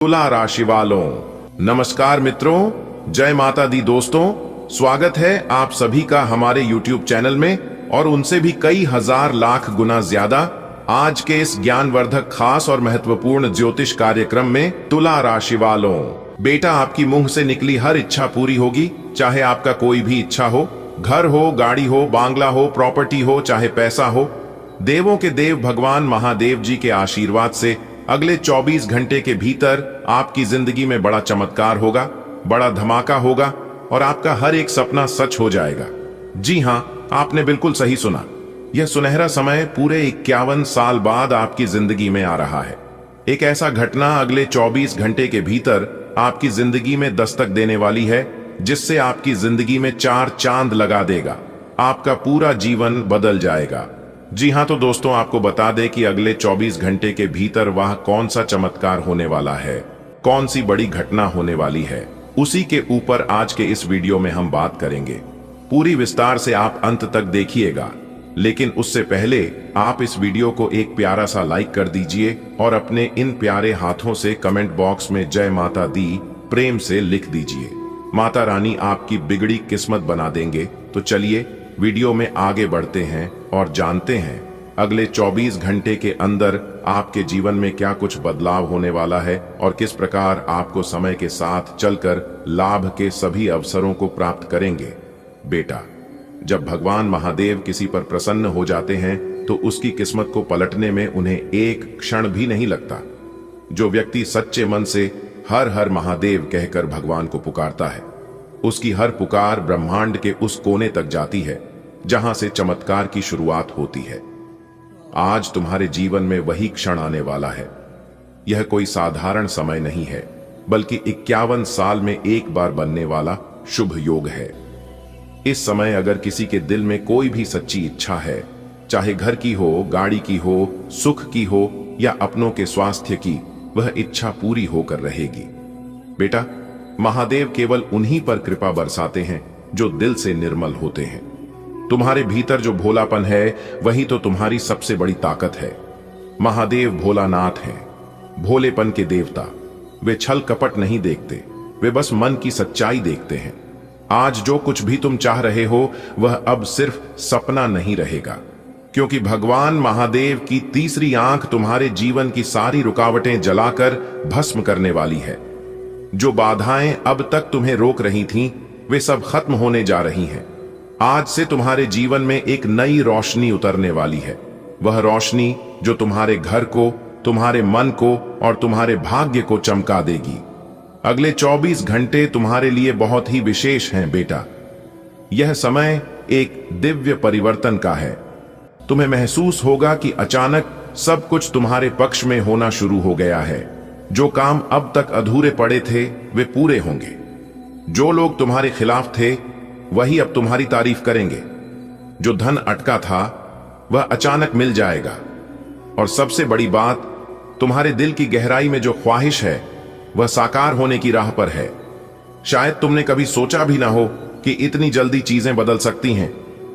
तुला राशि वालों, नमस्कार मित्रों, जय माता दी दोस्तों। स्वागत है आप सभी का हमारे YouTube चैनल में और उनसे भी कई हजार लाख गुना ज्यादा आज के इस ज्ञानवर्धक खास और महत्वपूर्ण ज्योतिष कार्यक्रम में। तुला राशि वालों, बेटा आपकी मुंह से निकली हर इच्छा पूरी होगी, चाहे आपका कोई भी इच्छा हो, घर हो, गाड़ी हो, बांग्ला हो, प्रॉपर्टी हो, चाहे पैसा हो। देवों के देव भगवान महादेव जी के आशीर्वाद से अगले 24 घंटे के भीतर आपकी जिंदगी में बड़ा चमत्कार होगा, बड़ा धमाका होगा और आपका हर एक सपना सच हो जाएगा। जी हां, आपने बिल्कुल सही सुना। यह सुनहरा समय पूरे 51 साल बाद आपकी जिंदगी में आ रहा है। एक ऐसा घटना अगले 24 घंटे के भीतर आपकी जिंदगी में दस्तक देने वाली है, जिससे आपकी जिंदगी में 4 चांद लगा देगा। आपका पूरा जीवन बदल जाएगा। जी हां, तो दोस्तों आपको बता दें कि अगले 24 घंटे के भीतर वह कौन सा चमत्कार होने वाला है, कौन सी बड़ी घटना होने वाली है, उसी के ऊपर आज के इस वीडियो में हम बात करेंगे। पूरी विस्तार से आप अंत तक देखिएगा, लेकिन उससे पहले आप इस वीडियो को एक प्यारा सा लाइक कर दीजिए और अपने इन प्यारे हाथों से कमेंट बॉक्स में जय माता दी प्रेम से लिख दीजिए। माता रानी आपकी बिगड़ी किस्मत बना देंगे। तो चलिए वीडियो में आगे बढ़ते हैं और जानते हैं अगले 24 घंटे के अंदर आपके जीवन में क्या कुछ बदलाव होने वाला है और किस प्रकार आपको समय के साथ चलकर लाभ के सभी अवसरों को प्राप्त करेंगे। बेटा, जब भगवान महादेव किसी पर प्रसन्न हो जाते हैं तो उसकी किस्मत को पलटने में उन्हें एक क्षण भी नहीं लगता। जो व्यक्ति सच्चे मन से हर हर महादेव कहकर भगवान को पुकारता है, उसकी हर पुकार ब्रह्मांड के उस कोने तक जाती है जहां से चमत्कार की शुरुआत होती है। आज तुम्हारे जीवन में वही क्षण आने वाला है। यह कोई साधारण समय नहीं है, बल्कि 51 साल में एक बार बनने वाला शुभ योग है। इस समय अगर किसी के दिल में कोई भी सच्ची इच्छा है, चाहे घर की हो, गाड़ी की हो, सुख की हो या अपनों के स्वास्थ्य की, वह इच्छा पूरी होकर रहेगी। बेटा, महादेव केवल उन्हीं पर कृपा बरसाते हैं जो दिल से निर्मल होते हैं। तुम्हारे भीतर जो भोलापन है, वही तो तुम्हारी सबसे बड़ी ताकत है। महादेव भोलानाथ हैं, भोलेपन के देवता। वे छल कपट नहीं देखते, वे बस मन की सच्चाई देखते हैं। आज जो कुछ भी तुम चाह रहे हो, वह अब सिर्फ सपना नहीं रहेगा, क्योंकि भगवान महादेव की तीसरी आंख तुम्हारे जीवन की सारी रुकावटें जलाकर भस्म करने वाली है। जो बाधाएं अब तक तुम्हें रोक रही थीं, वे सब खत्म होने जा रही हैं। आज से तुम्हारे जीवन में एक नई रोशनी उतरने वाली है। वह रोशनी जो तुम्हारे घर को, तुम्हारे मन को और तुम्हारे भाग्य को चमका देगी। अगले 24 घंटे तुम्हारे लिए बहुत ही विशेष हैं बेटा। यह समय एक दिव्य परिवर्तन का है। तुम्हें महसूस होगा कि अचानक सब कुछ तुम्हारे पक्ष में होना शुरू हो गया है। जो काम अब तक अधूरे पड़े थे, वे पूरे होंगे। जो लोग तुम्हारे खिलाफ थे, वही अब तुम्हारी तारीफ करेंगे। जो धन अटका था, वह अचानक मिल जाएगा। और सबसे बड़ी बात, तुम्हारे दिल की गहराई में जो ख्वाहिश है, वह साकार होने की राह पर है। शायद तुमने कभी सोचा भी ना हो कि इतनी जल्दी चीजें बदल सकती हैं,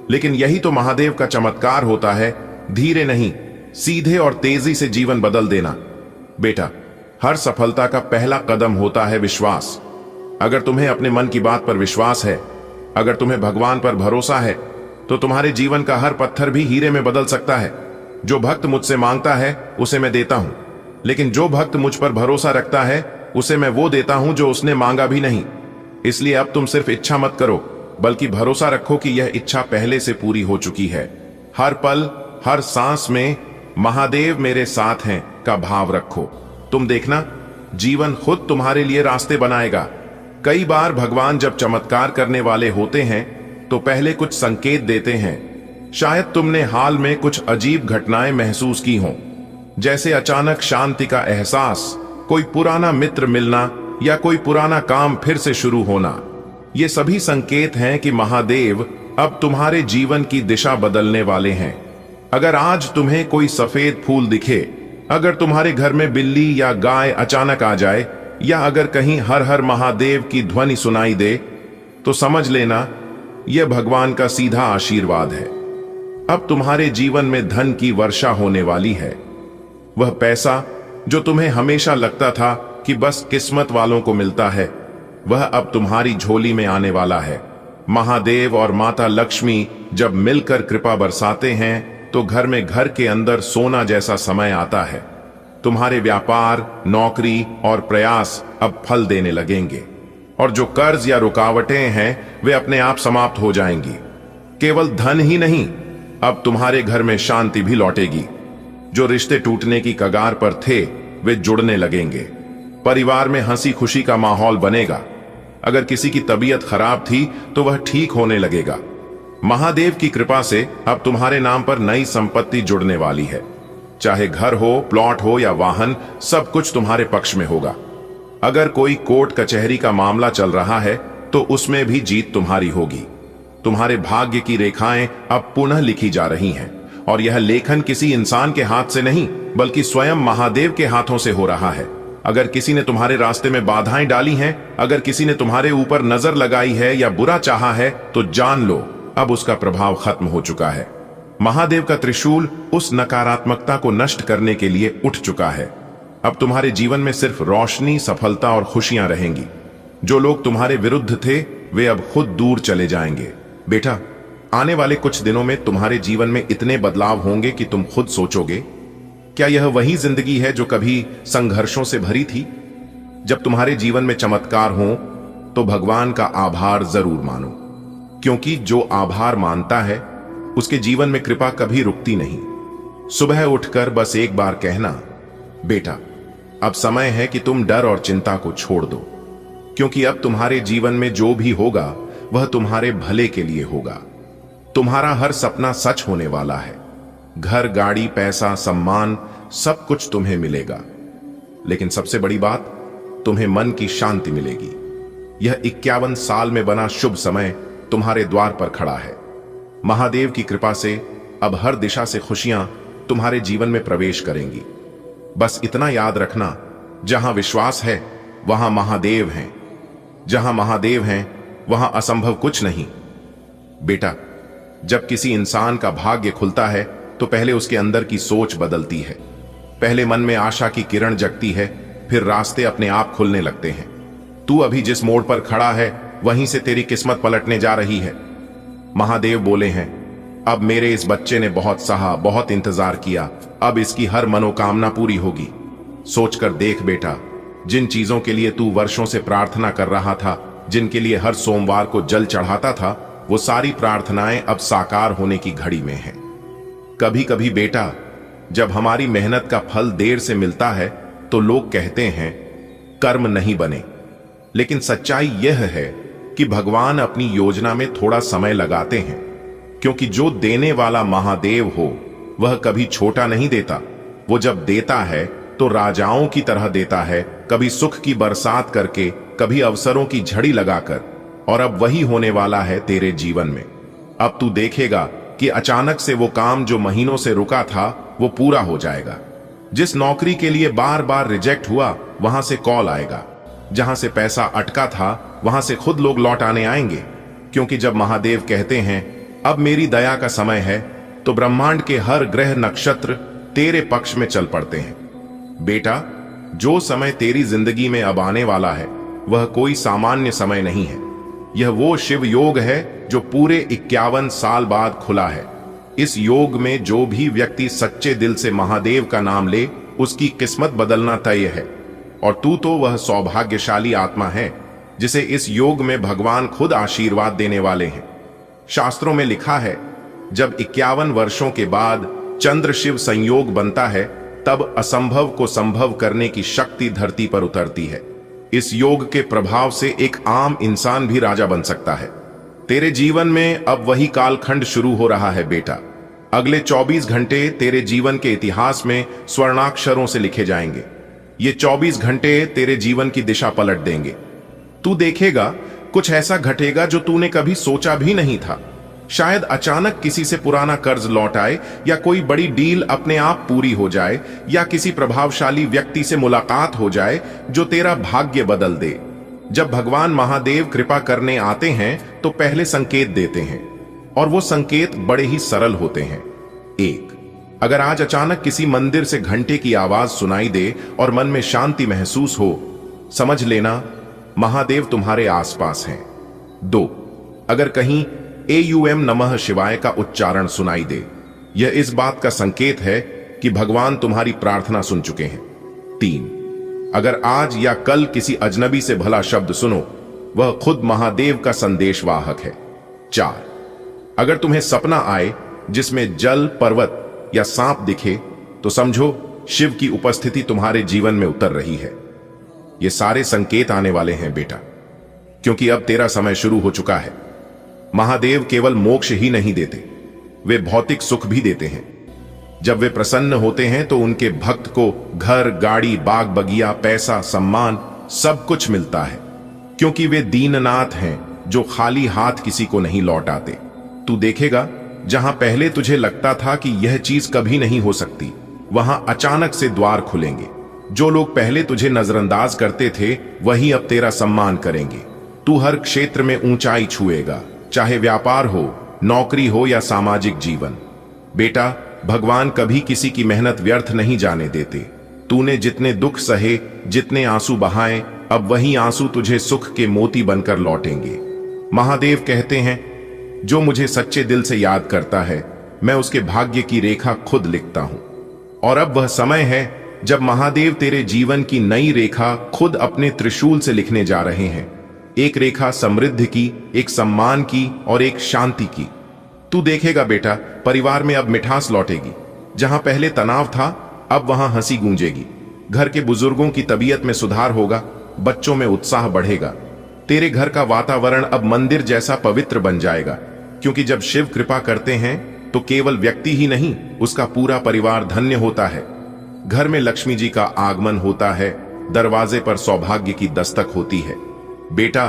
लेकिन यही तो महादेव का चमत्कार होता है। धीरे नहीं, सीधे और तेजी से जीवन बदल देना। बेटा, हर सफलता का पहला कदम होता है विश्वास। अगर तुम्हें अपने मन की बात पर विश्वास है, अगर तुम्हें भगवान पर भरोसा है, तो तुम्हारे जीवन का हर पत्थर भी हीरे में बदल सकता है। जो भक्त मुझसे मांगता है, उसे मैं देता हूं, लेकिन जो भक्त मुझ पर भरोसा रखता है, उसे मैं वो देता हूं जो उसने मांगा भी नहीं। इसलिए अब तुम सिर्फ इच्छा मत करो, बल्कि भरोसा रखो कि यह इच्छा पहले से पूरी हो चुकी है। हर पल, हर सांस में महादेव मेरे साथ हैं का भाव रखो। तुम देखना, जीवन खुद तुम्हारे लिए रास्ते बनाएगा। कई बार भगवान जब चमत्कार करने वाले होते हैं, तो पहले कुछ संकेत देते हैं। शायद तुमने हाल में कुछ अजीब घटनाएं महसूस की हों, जैसे अचानक शांति का एहसास, कोई पुराना मित्र मिलना या कोई पुराना काम फिर से शुरू होना। ये सभी संकेत हैं कि महादेव अब तुम्हारे जीवन की दिशा बदलने वाले हैं। अगर आज तुम्हें कोई सफेद फूल दिखे, अगर तुम्हारे घर में बिल्ली या गाय अचानक आ जाए, या अगर कहीं हर हर महादेव की ध्वनि सुनाई दे, तो समझ लेना यह भगवान का सीधा आशीर्वाद है। अब तुम्हारे जीवन में धन की वर्षा होने वाली है। वह पैसा जो तुम्हें हमेशा लगता था कि बस किस्मत वालों को मिलता है, वह अब तुम्हारी झोली में आने वाला है। महादेव और माता लक्ष्मी जब मिलकर कृपा बरसाते हैं तो घर में घर के अंदर सोना जैसा समय आता है। तुम्हारे व्यापार, नौकरी और प्रयास अब फल देने लगेंगे और जो कर्ज या रुकावटें हैं वे अपने आप समाप्त हो जाएंगी। केवल धन ही नहीं, अब तुम्हारे घर में शांति भी लौटेगी। जो रिश्ते टूटने की कगार पर थे वे जुड़ने लगेंगे। परिवार में हंसी खुशी का माहौल बनेगा। अगर किसी की तबीयत खराब थी तो वह ठीक होने लगेगा। महादेव की कृपा से अब तुम्हारे नाम पर नई संपत्ति जुड़ने वाली है। चाहे घर हो, प्लॉट हो या वाहन, सब कुछ तुम्हारे पक्ष में होगा। अगर कोई कोर्ट कचहरी का मामला चल रहा है तो उसमें भी जीत तुम्हारी होगी। तुम्हारे भाग्य की रेखाएं अब पुनः लिखी जा रही हैं और यह लेखन किसी इंसान के हाथ से नहीं बल्कि स्वयं महादेव के हाथों से हो रहा है। अगर किसी ने तुम्हारे रास्ते में बाधाएं डाली हैं, अगर किसी ने तुम्हारे ऊपर नजर लगाई है या बुरा चाहा है, तो जान लो अब उसका प्रभाव खत्म हो चुका है। महादेव का त्रिशूल उस नकारात्मकता को नष्ट करने के लिए उठ चुका है। अब तुम्हारे जीवन में सिर्फ रोशनी, सफलता और खुशियां रहेंगी। जो लोग तुम्हारे विरुद्ध थे वे अब खुद दूर चले जाएंगे। बेटा, आने वाले कुछ दिनों में तुम्हारे जीवन में इतने बदलाव होंगे कि तुम खुद सोचोगे, क्या यह वही जिंदगी है जो कभी संघर्षों से भरी थी? जब तुम्हारे जीवन में चमत्कार हो तो भगवान का आभार जरूर मानो, क्योंकि जो आभार मानता है उसके जीवन में कृपा कभी रुकती नहीं। सुबह उठकर बस एक बार कहना, बेटा अब समय है कि तुम डर और चिंता को छोड़ दो, क्योंकि अब तुम्हारे जीवन में जो भी होगा वह तुम्हारे भले के लिए होगा। तुम्हारा हर सपना सच होने वाला है। घर, गाड़ी, पैसा, सम्मान, सब कुछ तुम्हें मिलेगा। लेकिन सबसे बड़ी बात, तुम्हें मन की शांति मिलेगी। यह 51 साल में बना शुभ समय तुम्हारे द्वार पर खड़ा है। महादेव की कृपा से अब हर दिशा से खुशियां तुम्हारे जीवन में प्रवेश करेंगी। बस इतना याद रखना, जहां विश्वास है वहां महादेव हैं। जहां महादेव हैं वहां असंभव कुछ नहीं। बेटा, जब किसी इंसान का भाग्य खुलता है तो पहले उसके अंदर की सोच बदलती है। पहले मन में आशा की किरण जगती है, फिर रास्ते अपने आप खुलने लगते हैं। तू अभी जिस मोड़ पर खड़ा है वहीं से तेरी किस्मत पलटने जा रही है। महादेव बोले हैं, अब मेरे इस बच्चे ने बहुत सहा, बहुत इंतजार किया, अब इसकी हर मनोकामना पूरी होगी। सोचकर देख बेटा, जिन चीजों के लिए तू वर्षों से प्रार्थना कर रहा था, जिनके लिए हर सोमवार को जल चढ़ाता था, वो सारी प्रार्थनाएं अब साकार होने की घड़ी में हैं। कभी कभी बेटा, जब हमारी मेहनत का फल देर से मिलता है तो लोग कहते हैं कर्म नहीं बने, लेकिन सच्चाई यह है कि भगवान अपनी योजना में थोड़ा समय लगाते हैं, क्योंकि जो देने वाला महादेव हो वह कभी छोटा नहीं देता। वो जब देता है तो राजाओं की तरह देता है, कभी सुख की बरसात करके, कभी अवसरों की झड़ी लगाकर। और अब वही होने वाला है तेरे जीवन में। अब तू देखेगा कि अचानक से वो काम जो महीनों से रुका था वो पूरा हो जाएगा। जिस नौकरी के लिए बार बार रिजेक्ट हुआ वहां से कॉल आएगा। जहां से पैसा अटका था वहां से खुद लोग लौट आने आएंगे, क्योंकि जब महादेव कहते हैं अब मेरी दया का समय है, तो ब्रह्मांड के हर ग्रह नक्षत्र तेरे पक्ष में चल पड़ते हैं। बेटा, जो समय तेरी जिंदगी में अब आने वाला है वह कोई सामान्य समय नहीं है। यह वो शिव योग है जो पूरे 51 साल बाद खुला है। इस योग में जो भी व्यक्ति सच्चे दिल से महादेव का नाम ले, उसकी किस्मत बदलना तय है। और तू तो वह सौभाग्यशाली आत्मा है जिसे इस योग में भगवान खुद आशीर्वाद देने वाले हैं। शास्त्रों में लिखा है, जब 51 वर्षों के बाद चंद्र शिव संयोग बनता है, तब असंभव को संभव करने की शक्ति धरती पर उतरती है। इस योग के प्रभाव से एक आम इंसान भी राजा बन सकता है। तेरे जीवन में अब वही कालखंड शुरू हो रहा है बेटा। अगले 24 घंटे तेरे जीवन के इतिहास में स्वर्णाक्षरों से लिखे जाएंगे। ये 24 घंटे तेरे जीवन की दिशा पलट देंगे। तू देखेगा कुछ ऐसा घटेगा जो तूने कभी सोचा भी नहीं था। शायद अचानक किसी से पुराना कर्ज लौट आए, या कोई बड़ी डील अपने आप पूरी हो जाए, या किसी प्रभावशाली व्यक्ति से मुलाकात हो जाए जो तेरा भाग्य बदल दे। जब भगवान महादेव कृपा करने आते हैं तो पहले संकेत देते हैं, और वो संकेत बड़े ही सरल होते हैं। एक, अगर आज अचानक किसी मंदिर से घंटे की आवाज सुनाई दे और मन में शांति महसूस हो, समझ लेना महादेव तुम्हारे आसपास हैं। 2, अगर कहीं एयूएम नमः शिवाय का उच्चारण सुनाई दे, यह इस बात का संकेत है कि भगवान तुम्हारी प्रार्थना सुन चुके हैं। 3, अगर आज या कल किसी अजनबी से भला शब्द सुनो, वह खुद महादेव का संदेशवाहक है। 4, अगर तुम्हें सपना आए जिसमें जल, पर्वत या सांप दिखे, तो समझो शिव की उपस्थिति तुम्हारे जीवन में उतर रही है। ये सारे संकेत आने वाले हैं बेटा, क्योंकि अब तेरा समय शुरू हो चुका है। महादेव केवल मोक्ष ही नहीं देते, वे भौतिक सुख भी देते हैं। जब वे प्रसन्न होते हैं तो उनके भक्त को घर, गाड़ी, बाग बगिया, पैसा, सम्मान सब कुछ मिलता है, क्योंकि वे दीननाथ हैं जो खाली हाथ किसी को नहीं लौट आते। तू देखेगा जहां पहले तुझे लगता था कि यह चीज कभी नहीं हो सकती, वहां अचानक से द्वार खुलेंगे। जो लोग पहले तुझे नजरअंदाज करते थे, वही अब तेरा सम्मान करेंगे। तू हर क्षेत्र में ऊंचाई छुएगा, चाहे व्यापार हो, नौकरी हो या सामाजिक जीवन। बेटा, भगवान कभी किसी की मेहनत व्यर्थ नहीं जाने देते। तूने जितने दुख सहे, जितने आंसू बहाए, अब वही आंसू तुझे सुख के मोती बनकर लौटेंगे। महादेव कहते हैं, जो मुझे सच्चे दिल से याद करता है, मैं उसके भाग्य की रेखा खुद लिखता हूं। और अब वह समय है जब महादेव तेरे जीवन की नई रेखा खुद अपने त्रिशूल से लिखने जा रहे हैं। एक रेखा समृद्धि की, एक सम्मान की और एक शांति की। तू देखेगा बेटा, परिवार में अब मिठास लौटेगी। जहां पहले तनाव था, अब वहां हंसी गूंजेगी। घर के बुजुर्गों की तबीयत में सुधार होगा, बच्चों में उत्साह बढ़ेगा। तेरे घर का वातावरण अब मंदिर जैसा पवित्र बन जाएगा, क्योंकि जब शिव कृपा करते हैं तो केवल व्यक्ति ही नहीं, उसका पूरा परिवार धन्य होता है। घर में लक्ष्मी जी का आगमन होता है, दरवाजे पर सौभाग्य की दस्तक होती है। बेटा,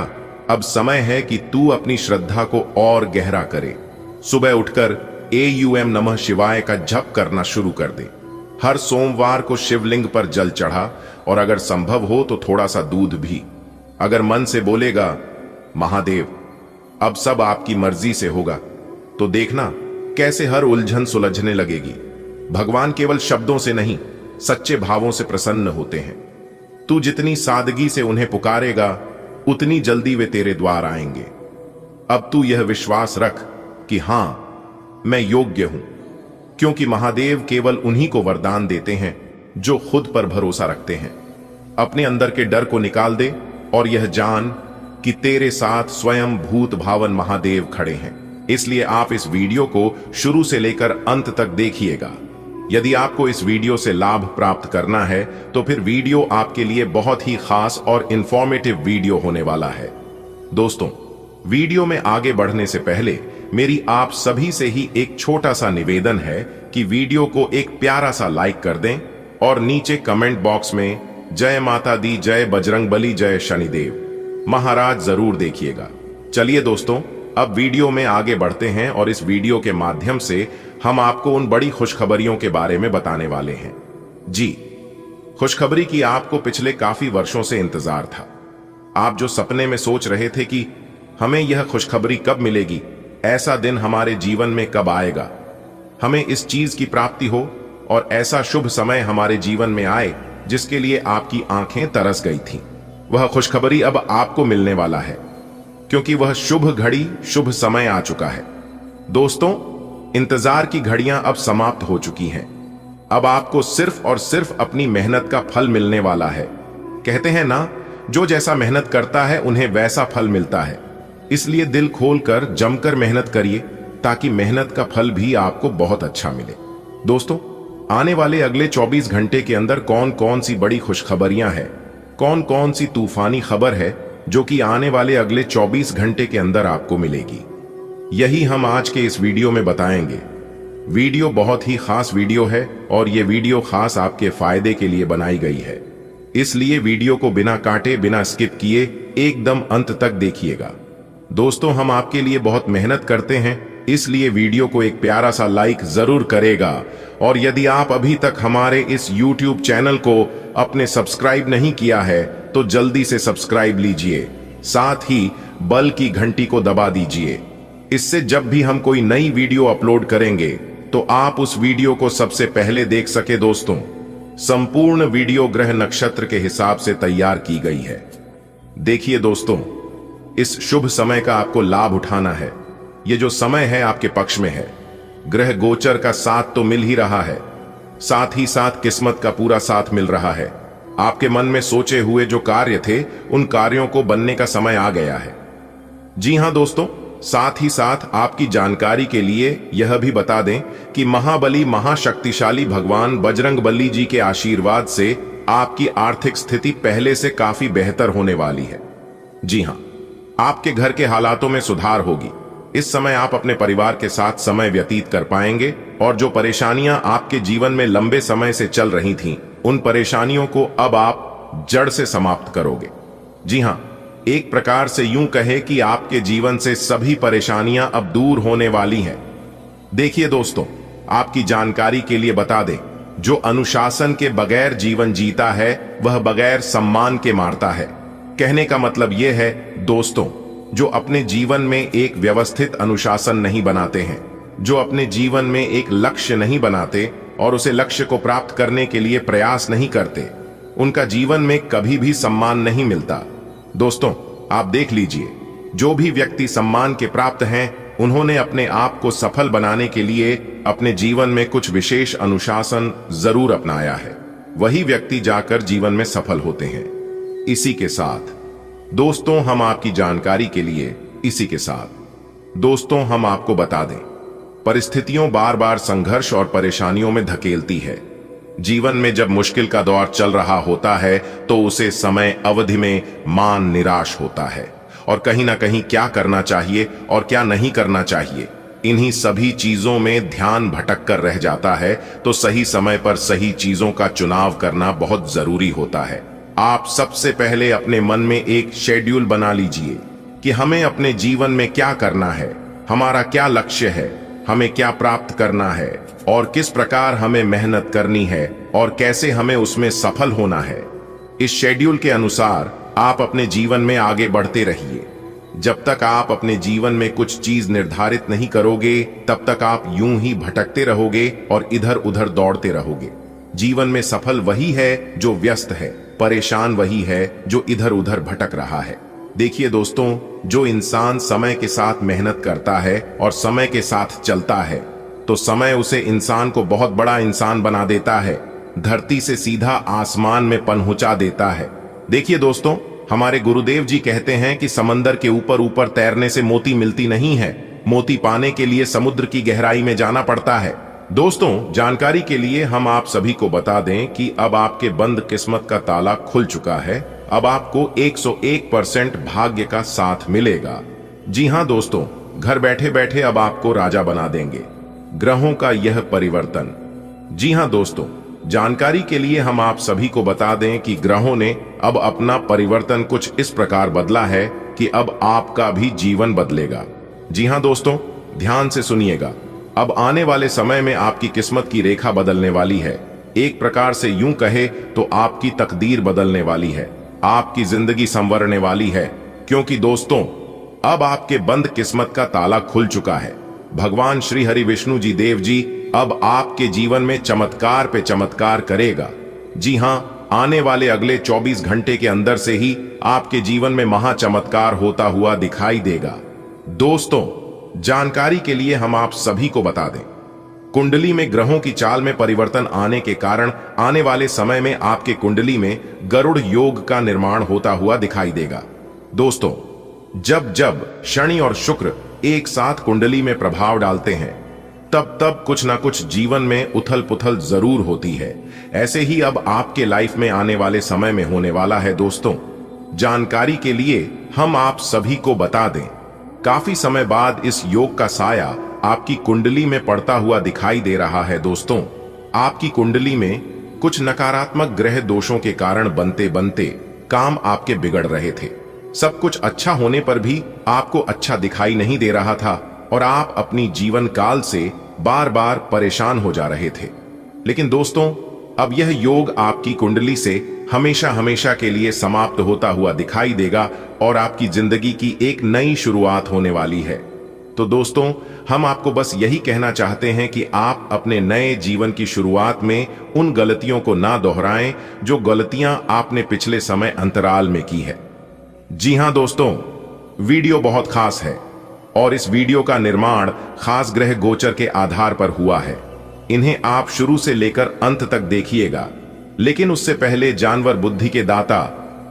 अब समय है कि तू अपनी श्रद्धा को और गहरा करे। सुबह उठकर एयूएम नमः शिवाय का जप करना शुरू कर दे। हर सोमवार को शिवलिंग पर जल चढ़ा, और अगर संभव हो तो थोड़ा सा दूध भी। अगर मन से बोलेगा, महादेव अब सब आपकी मर्जी से होगा, तो देखना कैसे हर उलझन सुलझने लगेगी। भगवान केवल शब्दों से नहीं, सच्चे भावों से प्रसन्न होते हैं। तू जितनी सादगी से उन्हें पुकारेगा, उतनी जल्दी वे तेरे द्वार आएंगे। अब तू यह विश्वास रख कि हां, मैं योग्य हूं, क्योंकि महादेव केवल उन्हीं को वरदान देते हैं जो खुद पर भरोसा रखते हैं। अपने अंदर के डर को निकाल दे और यह जान कि तेरे साथ स्वयं भूत भावन महादेव खड़े हैं। इसलिए आप इस वीडियो को शुरू से लेकर अंत तक देखिएगा। यदि आपको इस वीडियो से लाभ प्राप्त करना है, तो फिर वीडियो आपके लिए बहुत ही खास और इंफॉर्मेटिव वीडियो होने वाला है। दोस्तों, वीडियो में आगे बढ़ने से पहले मेरी आप सभी से ही एक छोटा सा निवेदन है कि वीडियो को एक प्यारा सा लाइक कर दें और नीचे कमेंट बॉक्स में जय माता दी, जय बजरंगबली, जय शनिदेव महाराज जरूर देखिएगा। चलिए दोस्तों, अब वीडियो में आगे बढ़ते हैं और इस वीडियो के माध्यम से हम आपको उन बड़ी खुशखबरियों के बारे में बताने वाले हैं। जी, खुशखबरी की आपको पिछले काफी वर्षों से इंतजार था। आप जो सपने में सोच रहे थे कि हमें यह खुशखबरी कब मिलेगी, ऐसा दिन हमारे जीवन में कब आएगा, हमें इस चीज की प्राप्ति हो और ऐसा शुभ समय हमारे जीवन में आए जिसके लिए आपकी आंखें तरस गई थीं, वह खुशखबरी अब आपको मिलने वाला है, क्योंकि वह शुभ घड़ी, शुभ समय आ चुका है। दोस्तों, इंतजार की घड़ियां अब समाप्त हो चुकी हैं। अब आपको सिर्फ और सिर्फ अपनी मेहनत का फल मिलने वाला है। कहते हैं ना, जो जैसा मेहनत करता है उन्हें वैसा फल मिलता है। इसलिए दिल खोलकर जमकर मेहनत करिए, ताकि मेहनत का फल भी आपको बहुत अच्छा मिले। दोस्तों, आने वाले अगले 24 घंटे के अंदर कौन कौन सी बड़ी खुशखबरियां हैं, कौन कौन सी तूफानी खबर है जो कि आने वाले अगले 24 घंटे के अंदर आपको मिलेगी, यही हम आज के इस वीडियो में बताएंगे। वीडियो बहुत ही खास वीडियो है और ये वीडियो खास आपके फायदे के लिए बनाई गई है। इसलिए वीडियो को बिना काटे, बिना स्किप किए एकदम अंत तक देखिएगा। दोस्तों, हम आपके लिए बहुत मेहनत करते हैं, इसलिए वीडियो को एक प्यारा सा लाइक जरूर करेगा। और यदि आप अभी तक हमारे इस YouTube चैनल को अपने सब्सक्राइब नहीं किया है, तो जल्दी से सब्सक्राइब लीजिए, साथ ही बेल की घंटी को दबा दीजिए। इससे जब भी हम कोई नई वीडियो अपलोड करेंगे तो आप उस वीडियो को सबसे पहले देख सके। दोस्तों, संपूर्ण वीडियो ग्रह नक्षत्र के हिसाब से तैयार की गई है। देखिए दोस्तों, इस शुभ समय का आपको लाभ उठाना है। ये जो समय है आपके पक्ष में है। ग्रह गोचर का साथ तो मिल ही रहा है, साथ ही साथ किस्मत का पूरा साथ मिल रहा है। आपके मन में सोचे हुए जो कार्य थे, उन कार्यों को बनने का समय आ गया है। जी हां दोस्तों, साथ ही साथ आपकी जानकारी के लिए यह भी बता दें कि महाबली महाशक्तिशाली भगवान बजरंगबली जी के आशीर्वाद से आपकी आर्थिक स्थिति पहले से काफी बेहतर होने वाली है। जी हां, आपके घर के हालातों में सुधार होगी। इस समय आप अपने परिवार के साथ समय व्यतीत कर पाएंगे और जो परेशानियां आपके जीवन में लंबे समय से चल रही थीं, उन परेशानियों को अब आप जड़ से समाप्त करोगे। जी हां, एक प्रकार से यूं कहे कि आपके जीवन से सभी परेशानियां अब दूर होने वाली हैं। देखिए दोस्तों, आपकी जानकारी के लिए बता दें, जो अनुशासन के बगैर जीवन जीता है वह बगैर सम्मान के मारता है। कहने का मतलब यह है दोस्तों, जो अपने जीवन में एक व्यवस्थित अनुशासन नहीं बनाते हैं, जो अपने जीवन में एक लक्ष्य नहीं बनाते और उसे लक्ष्य को प्राप्त करने के लिए प्रयास नहीं करते, उनका जीवन में कभी भी सम्मान नहीं मिलता। दोस्तों, आप देख लीजिए, जो भी व्यक्ति सम्मान के प्राप्त हैं, उन्होंने अपने आप को सफल बनाने के लिए अपने जीवन में कुछ विशेष अनुशासन जरूर अपनाया है। वही व्यक्ति जाकर जीवन में सफल होते हैं। इसी के साथ दोस्तों, हम आपकी जानकारी के लिए दोस्तों हम आपको बता दें, परिस्थितियों बार बार संघर्ष और परेशानियों में धकेलती है। जीवन में जब मुश्किल का दौर चल रहा होता है तो उसे समय अवधि में मान निराश होता है और कहीं ना कहीं क्या करना चाहिए और क्या नहीं करना चाहिए, इन्हीं सभी चीजों में ध्यान भटक कर रह जाता है। तो सही समय पर सही चीजों का चुनाव करना बहुत जरूरी होता है। आप सबसे पहले अपने मन में एक शेड्यूल बना लीजिए कि हमें अपने जीवन में क्या करना है, हमारा क्या लक्ष्य है, हमें क्या प्राप्त करना है और किस प्रकार हमें मेहनत करनी है और कैसे हमें उसमें सफल होना है। इस शेड्यूल के अनुसार आप अपने जीवन में आगे बढ़ते रहिए। जब तक आप अपने जीवन में कुछ चीज निर्धारित नहीं करोगे, तब तक आप यूं ही भटकते रहोगे और इधर उधर दौड़ते रहोगे। जीवन में सफल वही है जो व्यस्त है, परेशान वही है जो इधर उधर भटक रहा है। देखिए दोस्तों, जो इंसान समय के साथ मेहनत करता है और समय के साथ चलता है, तो समय उसे इंसान को बहुत बड़ा इंसान बना देता है, धरती से सीधा आसमान में पहुंचा देता है। देखिए दोस्तों, हमारे गुरुदेव जी कहते हैं कि समंदर के ऊपर ऊपर तैरने से मोती मिलती नहीं है, मोती पाने के लिए समुद्र की गहराई में जाना पड़ता है। दोस्तों, जानकारी के लिए हम आप सभी को बता दें कि अब आपके बंद किस्मत का ताला खुल चुका है। अब आपको 101% भाग्य का साथ मिलेगा। जी हां दोस्तों, घर बैठे बैठे अब आपको राजा बना देंगे ग्रहों का यह परिवर्तन। जी हां दोस्तों, जानकारी के लिए हम आप सभी को बता दें कि ग्रहों ने अब अपना परिवर्तन कुछ इस प्रकार बदला है कि अब आपका भी जीवन बदलेगा। जी हां दोस्तों, ध्यान से सुनिएगा। अब आने वाले समय में आपकी किस्मत की रेखा बदलने वाली है। एक प्रकार से यूं कहे तो आपकी तकदीर बदलने वाली है, आपकी जिंदगी संवरने वाली है। क्योंकि दोस्तों, अब आपके बंद किस्मत का ताला खुल चुका है। भगवान श्री हरि विष्णु जी देव जी अब आपके जीवन में चमत्कार पे चमत्कार करेगा। जी हां, आने वाले अगले 24 घंटे के अंदर से ही आपके जीवन में महा चमत्कार होता हुआ दिखाई देगा। दोस्तों, जानकारी के लिए हम आप सभी को बता दें, कुंडली में ग्रहों की चाल में परिवर्तन आने के कारण आने वाले समय में आपके कुंडली में गरुड़ योग का निर्माण होता हुआ दिखाई देगा। दोस्तों, जब जब शनि और शुक्र एक साथ कुंडली में प्रभाव डालते हैं, तब तब कुछ ना कुछ जीवन में उथल पुथल जरूर होती है। ऐसे ही अब आपके लाइफ में आने वाले समय में होने वाला है। दोस्तों, जानकारी के लिए हम आप सभी को बता दें, काफी समय बाद इस योग का साया आपकी कुंडली में पड़ता हुआ दिखाई दे रहा है। दोस्तों, आपकी कुंडली में कुछ नकारात्मक ग्रह दोषों के कारण बनते बनते काम आपके बिगड़ रहे थे। सब कुछ अच्छा होने पर भी आपको अच्छा दिखाई नहीं दे रहा था और आप अपनी जीवन काल से बार बार परेशान हो जा रहे थे। लेकिन दोस्तों, अब यह योग आपकी कुंडली से हमेशा हमेशा के लिए समाप्त होता हुआ दिखाई देगा और आपकी जिंदगी की एक नई शुरुआत होने वाली है। तो दोस्तों, हम आपको बस यही कहना चाहते हैं कि आप अपने नए जीवन की शुरुआत में उन गलतियों को ना दोहराएं जो गलतियां आपने पिछले समय अंतराल में की है। जी हां दोस्तों, वीडियो बहुत खास है और इस वीडियो का निर्माण खास ग्रह गोचर के आधार पर हुआ है। इन्हें आप शुरू से लेकर अंत तक देखिएगा, लेकिन उससे पहले जानवर बुद्धि के दाता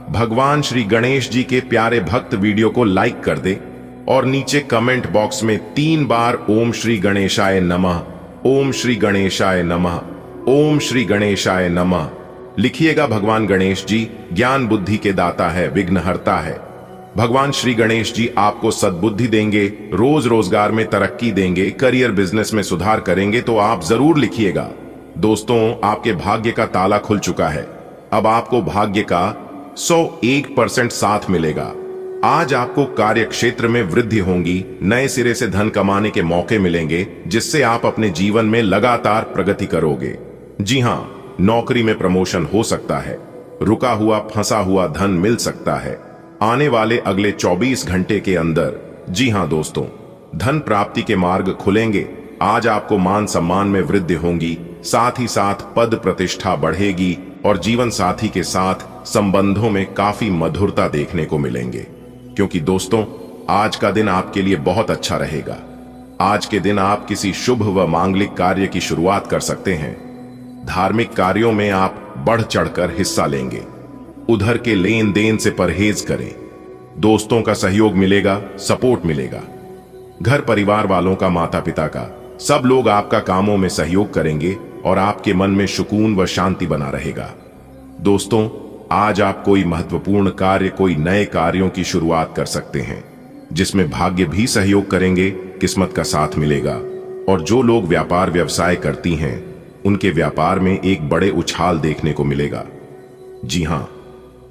भगवान श्री गणेश जी के प्यारे भक्त वीडियो को लाइक कर दे और नीचे कमेंट बॉक्स में 3 बार ओम श्री गणेशाय नमः, ओम श्री गणेशाय नमः, ओम श्री गणेशाय नमः लिखिएगा। भगवान गणेश जी ज्ञान बुद्धि के दाता है, विघ्नहर्ता है। भगवान श्री गणेश जी आपको सद्बुद्धि देंगे, रोज रोजगार में तरक्की देंगे, करियर बिजनेस में सुधार करेंगे, तो आप जरूर लिखिएगा। दोस्तों, आपके भाग्य का ताला खुल चुका है। अब आपको भाग्य का 101% साथ मिलेगा। आज आपको कार्य क्षेत्र में वृद्धि होगी, नए सिरे से धन कमाने के मौके मिलेंगे, जिससे आप अपने जीवन में लगातार प्रगति करोगे। जी हां, नौकरी में प्रमोशन हो सकता है, रुका हुआ फंसा हुआ धन मिल सकता है आने वाले अगले 24 घंटे के अंदर। जी हां दोस्तों, धन प्राप्ति के मार्ग खुलेंगे। आज आपको मान सम्मान में वृद्धि होगी, साथ ही साथ पद प्रतिष्ठा बढ़ेगी और जीवन साथी के साथ संबंधों में काफी मधुरता देखने को मिलेंगे। क्योंकि दोस्तों, आज का दिन आपके लिए बहुत अच्छा रहेगा। आज के दिन आप किसी शुभ व मांगलिक कार्य की शुरुआत कर सकते हैं। धार्मिक कार्यों में आप बढ़ चढ़कर हिस्सा लेंगे। उधर के लेन देन से परहेज करें। दोस्तों का सहयोग मिलेगा, सपोर्ट मिलेगा। घर परिवार वालों का, माता पिता का, सब लोग आपका कामों में सहयोग करेंगे और आपके मन में सुकून व शांति बना रहेगा। दोस्तों, आज आप कोई महत्वपूर्ण कार्य, कोई नए कार्यों की शुरुआत कर सकते हैं, जिसमें भाग्य भी सहयोग करेंगे, किस्मत का साथ मिलेगा। और जो लोग व्यापार व्यवसाय करती हैं, उनके व्यापार में एक बड़े उछाल देखने को मिलेगा। जी हां,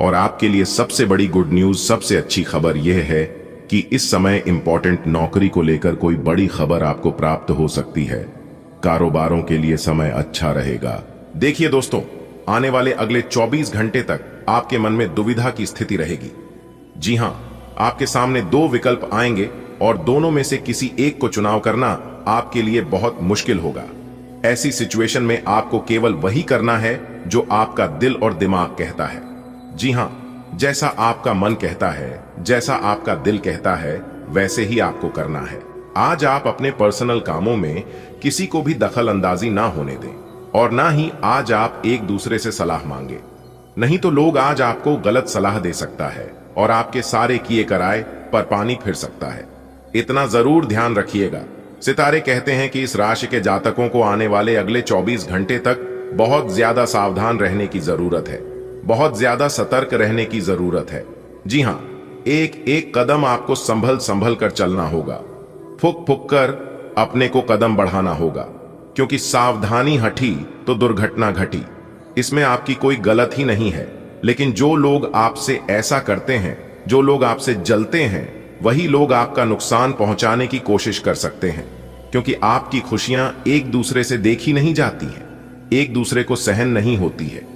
और आपके लिए सबसे बड़ी गुड न्यूज, सबसे अच्छी खबर यह है कि इस समय इंपॉर्टेंट नौकरी को लेकर कोई बड़ी खबर आपको प्राप्त हो सकती है। कारोबारों के लिए समय अच्छा रहेगा। देखिए दोस्तों, आने वाले अगले 24 घंटे तक आपके मन में दुविधा की स्थिति रहेगी। जी हां, आपके सामने 2 विकल्प आएंगे और दोनों में से किसी एक को चुनाव करना आपके लिए बहुत मुश्किल होगा। ऐसी सिचुएशन में आपको केवल वही करना है जो आपका दिल और दिमाग कहता है। जी हां, जैसा आपका मन कहता है, जैसा आपका दिल कहता है, वैसे ही आपको करना है। आज आप अपने पर्सनल कामों में किसी को भी दखल अंदाजी ना होने दें और ना ही आज आप एक दूसरे से सलाह मांगे। नहीं तो लोग आज आपको गलत सलाह दे सकता है और आपके सारे किए कराए पर पानी फिर सकता है। इतना जरूर ध्यान रखिएगा। सितारे कहते हैं कि इस राशि के जातकों को आने वाले अगले 24 घंटे तक बहुत ज्यादा सावधान रहने की जरूरत है, बहुत ज्यादा सतर्क रहने की जरूरत है। जी हां, एक एक कदम आपको संभल संभल कर चलना होगा। फुक फुक कर अपने को कदम बढ़ाना होगा, क्योंकि सावधानी हटी तो दुर्घटना घटी। इसमें आपकी कोई गलत ही नहीं है, लेकिन जो लोग आपसे ऐसा करते हैं, जो लोग आपसे जलते हैं, वही लोग आपका नुकसान पहुंचाने की कोशिश कर सकते हैं। क्योंकि आपकी खुशियां एक दूसरे से देखी नहीं जाती हैं, एक दूसरे को सहन नहीं होती है।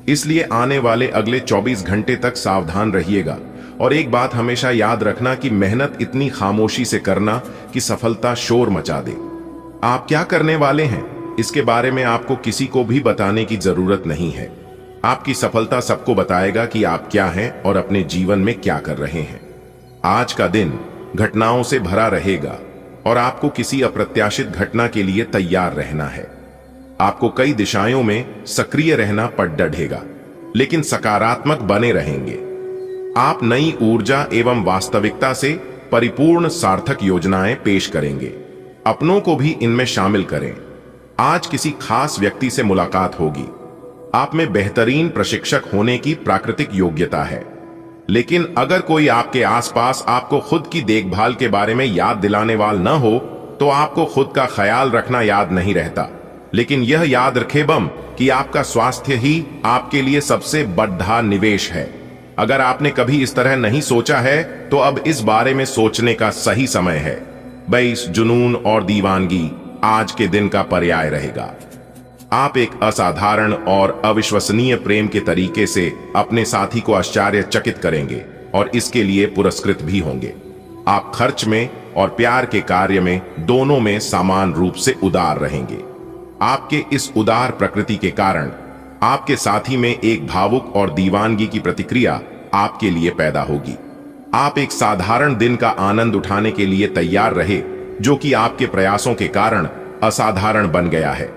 इसलिए आने वाले अगले 24 घंटे तक सावधान रहिएगा। और एक बात हमेशा याद रखना कि मेहनत इतनी खामोशी से करना कि सफलता शोर मचा दे। आप क्या करने वाले हैं, इसके बारे में आपको किसी को भी बताने की जरूरत नहीं है। आपकी सफलता सबको बताएगा कि आप क्या हैं और अपने जीवन में क्या कर रहे हैं। आज का दिन घटनाओं से भरा रहेगा और आपको किसी अप्रत्याशित घटना के लिए तैयार रहना है। आपको कई दिशाओं में सक्रिय रहना पड़ डढ़ेगा, लेकिन सकारात्मक बने रहेंगे। आप नई ऊर्जा एवं वास्तविकता से परिपूर्ण सार्थक योजनाएं पेश करेंगे। अपनों को भी इनमें शामिल करें। आज किसी खास व्यक्ति से मुलाकात होगी। आप में बेहतरीन प्रशिक्षक होने की प्राकृतिक योग्यता है, लेकिन अगर कोई आपके आसपास आपको खुद की देखभाल के बारे में याद दिलाने वाला न हो, तो आपको खुद का ख्याल रखना याद नहीं रहता। लेकिन यह याद रखे बम कि आपका स्वास्थ्य ही आपके लिए सबसे बड़ा निवेश है। अगर आपने कभी इस तरह नहीं सोचा है, तो अब इस बारे में सोचने का सही समय है। बस जुनून और दीवानगी आज के दिन का पर्याय रहेगा। आप एक असाधारण और अविश्वसनीय प्रेम के तरीके से अपने साथी को आश्चर्यचकित करेंगे और इसके लिए पुरस्कृत भी होंगे। आप खर्च में और प्यार के कार्य में दोनों में समान रूप से उदार रहेंगे। आपके इस उदार प्रकृति के कारण आपके साथी में एक भावुक और दीवानगी की प्रतिक्रिया आपके लिए पैदा होगी। आप एक साधारण दिन का आनंद उठाने के लिए तैयार रहे, जो कि आपके प्रयासों के कारण असाधारण बन गया है।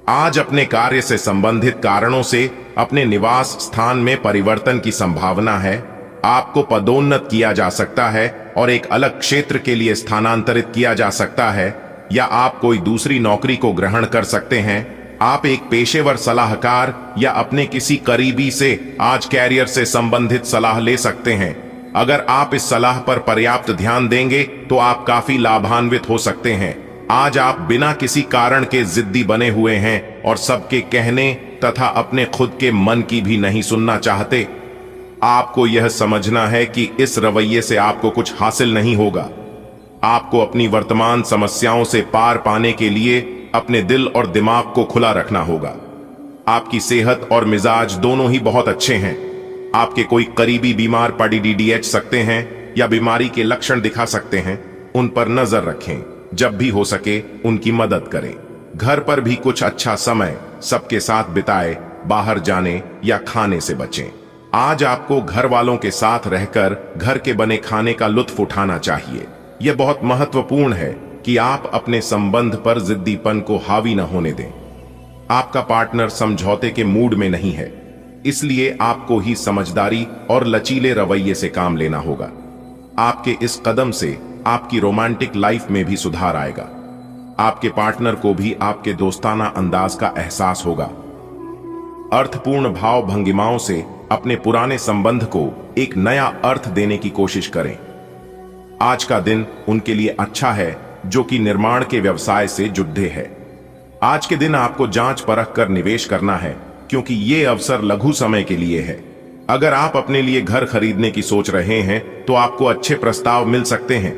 आज अपने कार्य से संबंधित कारणों से अपने निवास स्थान में परिवर्तन की संभावना है। आपको पदोन्नत किया जा सकता है और एक अलग क्षेत्र के लिए स्थानांतरित किया जा सकता है, या आप कोई दूसरी नौकरी को ग्रहण कर सकते हैं। आप एक पेशेवर सलाहकार या अपने किसी करीबी से आज कैरियर से संबंधित सलाह ले सकते हैं। अगर आप इस सलाह पर पर्याप्त ध्यान देंगे तो आप काफी लाभान्वित हो सकते हैं। आज आप बिना किसी कारण के जिद्दी बने हुए हैं और सबके कहने तथा अपने खुद के मन की भी नहीं सुनना चाहते। आपको यह समझना है कि इस रवैये से आपको कुछ हासिल नहीं होगा। आपको अपनी वर्तमान समस्याओं से पार पाने के लिए अपने दिल और दिमाग को खुला रखना होगा। आपकी सेहत और मिजाज दोनों ही बहुत अच्छे हैं। आपके कोई करीबी बीमार पड़ी DDH सकते हैं या बीमारी के लक्षण दिखा सकते हैं। उन पर नजर रखें, जब भी हो सके उनकी मदद करें। घर पर भी कुछ अच्छा समय सबके साथ बिताए, बाहर जाने या खाने से बचें। आज आपको घर वालों के साथ रहकर घर के बने खाने का लुत्फ उठाना चाहिए। यह बहुत महत्वपूर्ण है कि आप अपने संबंध पर जिद्दीपन को हावी न होने दें। आपका पार्टनर समझौते के मूड में नहीं है, इसलिए आपको ही समझदारी और लचीले रवैये से काम लेना होगा। आपके इस कदम से आपकी रोमांटिक लाइफ में भी सुधार आएगा। आपके पार्टनर को भी आपके दोस्ताना अंदाज का एहसास होगा। अर्थपूर्ण भाव भंगिमाओं से अपने पुराने संबंध को एक नया अर्थ देने की कोशिश करें। आज का दिन उनके लिए अच्छा है जो कि निर्माण के व्यवसाय से जुड़े हैं। आज के दिन आपको जांच परख कर निवेश करना है, क्योंकि ये अवसर लघु समय के लिए है। अगर आप अपने लिए घर खरीदने की सोच रहे हैं तो आपको अच्छे प्रस्ताव मिल सकते हैं।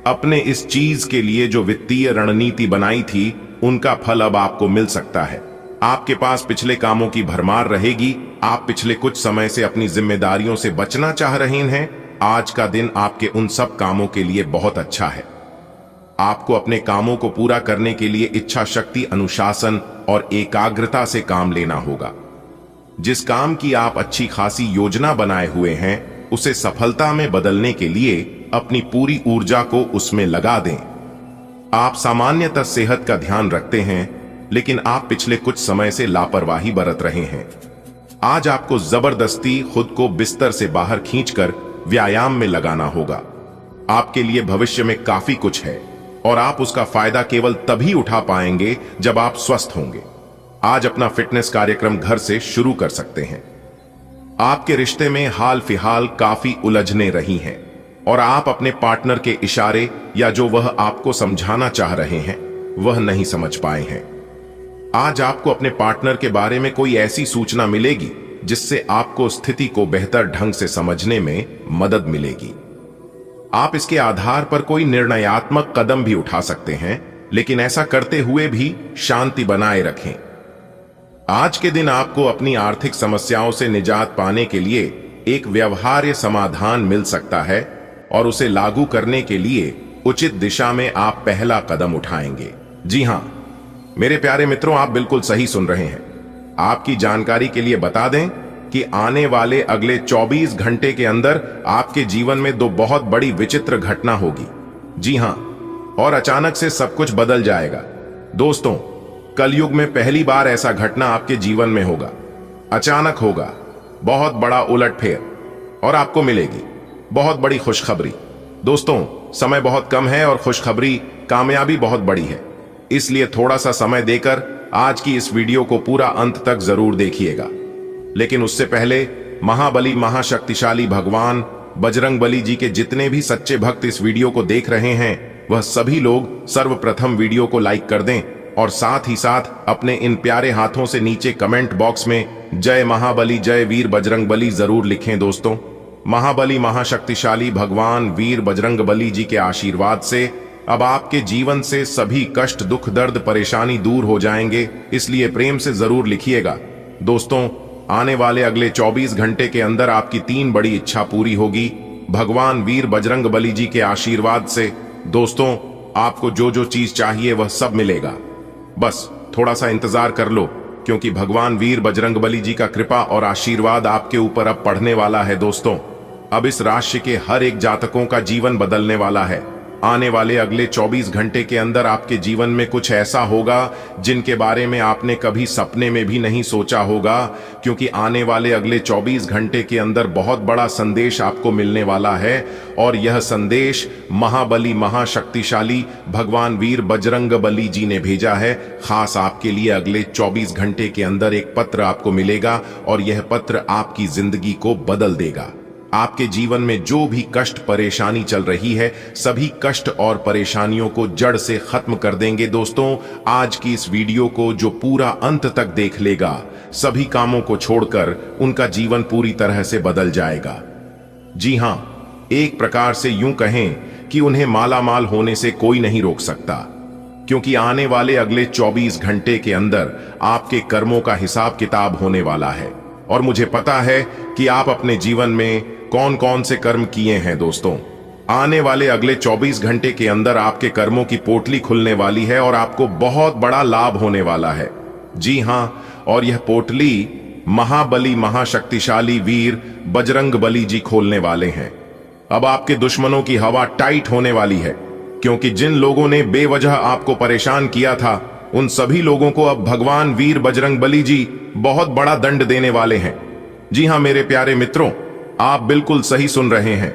अपने इस चीज के लिए जो वित्तीय रणनीति बनाई थी, उनका फल अब आपको मिल सकता है। आपके पास पिछले कामों की भरमार रहेगी। आप पिछले कुछ समय से अपनी जिम्मेदारियों से बचना चाह रहे हैं। आज का दिन आपके उन सब कामों के लिए बहुत अच्छा है। आपको अपने कामों को पूरा करने के लिए इच्छा शक्ति, अनुशासन और एकाग्रता से काम लेना होगा। जिस काम की आप अच्छी खासी योजना बनाए हुए हैं, उसे सफलता में बदलने के लिए अपनी पूरी ऊर्जा को उसमें लगा दें। आप सामान्यतः सेहत का ध्यान रखते हैं, लेकिन आप पिछले कुछ समय से लापरवाही बरत रहे हैं। आज आपको जबरदस्ती खुद को बिस्तर से बाहर खींचकर व्यायाम में लगाना होगा। आपके लिए भविष्य में काफी कुछ है और आप उसका फायदा केवल तभी उठा पाएंगे जब आप स्वस्थ होंगे। आज अपना फिटनेस कार्यक्रम घर से शुरू कर सकते हैं। आपके रिश्ते में हाल फिलहाल काफी उलझने रही हैं और आप अपने पार्टनर के इशारे या जो वह आपको समझाना चाह रहे हैं, वह नहीं समझ पाए हैं। आज आपको अपने पार्टनर के बारे में कोई ऐसी सूचना मिलेगी जिससे आपको स्थिति को बेहतर ढंग से समझने में मदद मिलेगी। आप इसके आधार पर कोई निर्णयात्मक कदम भी उठा सकते हैं, लेकिन ऐसा करते हुए भी शांति बनाए रखें। आज के दिन आपको अपनी आर्थिक समस्याओं से निजात पाने के लिए एक व्यवहार्य समाधान मिल सकता है और उसे लागू करने के लिए उचित दिशा में आप पहला कदम उठाएंगे। जी हां मेरे प्यारे मित्रों, आप बिल्कुल सही सुन रहे हैं। आपकी जानकारी के लिए बता दें कि आने वाले अगले 24 घंटे के अंदर आपके जीवन में दो बहुत बड़ी विचित्र घटना होगी। जी हां, और अचानक से सब कुछ बदल जाएगा। दोस्तों, कलयुग में पहली बार ऐसा घटना आपके जीवन में होगा। अचानक होगा, बहुत बड़ा उलटफेर और आपको मिलेगी बहुत बड़ी खुशखबरी। दोस्तों, समय बहुत कम है और खुशखबरी कामयाबी बहुत बड़ी है, इसलिए थोड़ा सा समय देकर आज की इस वीडियो को पूरा अंत तक जरूर देखिएगा। लेकिन उससे पहले महाबली महाशक्तिशाली भगवान बजरंगबली जी के जितने भी सच्चे भक्त इस वीडियो को देख रहे हैं, वह सभी लोग सर्वप्रथम वीडियो को लाइक कर दें और साथ ही साथ अपने इन प्यारे हाथों से नीचे कमेंट बॉक्स में जय महाबली जय वीर बजरंगबली जरूर लिखें। दोस्तों, महाबली महाशक्तिशाली भगवान वीर बजरंगबली जी के आशीर्वाद से अब आपके जीवन से सभी कष्ट, दुख, दर्द, परेशानी दूर हो जाएंगे, इसलिए प्रेम से जरूर लिखिएगा। दोस्तों, आने वाले अगले 24 घंटे के अंदर आपकी 3 बड़ी इच्छा पूरी होगी। भगवान वीर बजरंगबली जी के आशीर्वाद से दोस्तों आपको जो जो चीज चाहिए वह सब मिलेगा। बस थोड़ा सा इंतजार कर लो, क्योंकि भगवान वीर बजरंगबली जी का कृपा और आशीर्वाद आपके ऊपर अब पड़ने वाला है। दोस्तों अब इस राशि के हर एक जातकों का जीवन बदलने वाला है। आने वाले अगले 24 घंटे के अंदर आपके जीवन में कुछ ऐसा होगा जिनके बारे में आपने कभी सपने में भी नहीं सोचा होगा, क्योंकि आने वाले अगले 24 घंटे के अंदर बहुत बड़ा संदेश आपको मिलने वाला है। और यह संदेश महाबली महाशक्तिशाली भगवान वीर बजरंगबली जी ने भेजा है। खास आपके लिए अगले 24 घंटे के अंदर एक पत्र आपको मिलेगा और यह पत्र आपकी जिंदगी को बदल देगा। आपके जीवन में जो भी कष्ट परेशानी चल रही है, सभी कष्ट और परेशानियों को जड़ से खत्म कर देंगे। दोस्तों आज की इस वीडियो को जो पूरा अंत तक देख लेगा, सभी कामों को छोड़कर उनका जीवन पूरी तरह से बदल जाएगा। जी हां, एक प्रकार से यूं कहें कि उन्हें मालामाल होने से कोई नहीं रोक सकता, क्योंकि आने वाले अगले 24 घंटे के अंदर आपके कर्मों का हिसाब किताब होने वाला है। और मुझे पता है कि आप अपने जीवन में कौन कौन से कर्म किए हैं। दोस्तों आने वाले अगले 24 घंटे के अंदर आपके कर्मों की पोटली खुलने वाली है और आपको बहुत बड़ा लाभ होने वाला है। जी हां, और यह पोटली महाबली महाशक्तिशाली वीर बजरंगबली जी खोलने वाले हैं। अब आपके दुश्मनों की हवा टाइट होने वाली है, क्योंकि जिन लोगों ने बेवजह आपको परेशान किया था, उन सभी लोगों को अब भगवान वीर बजरंगबली जी बहुत बड़ा दंड देने वाले हैं। जी हां मेरे प्यारे मित्रों, आप बिल्कुल सही सुन रहे हैं।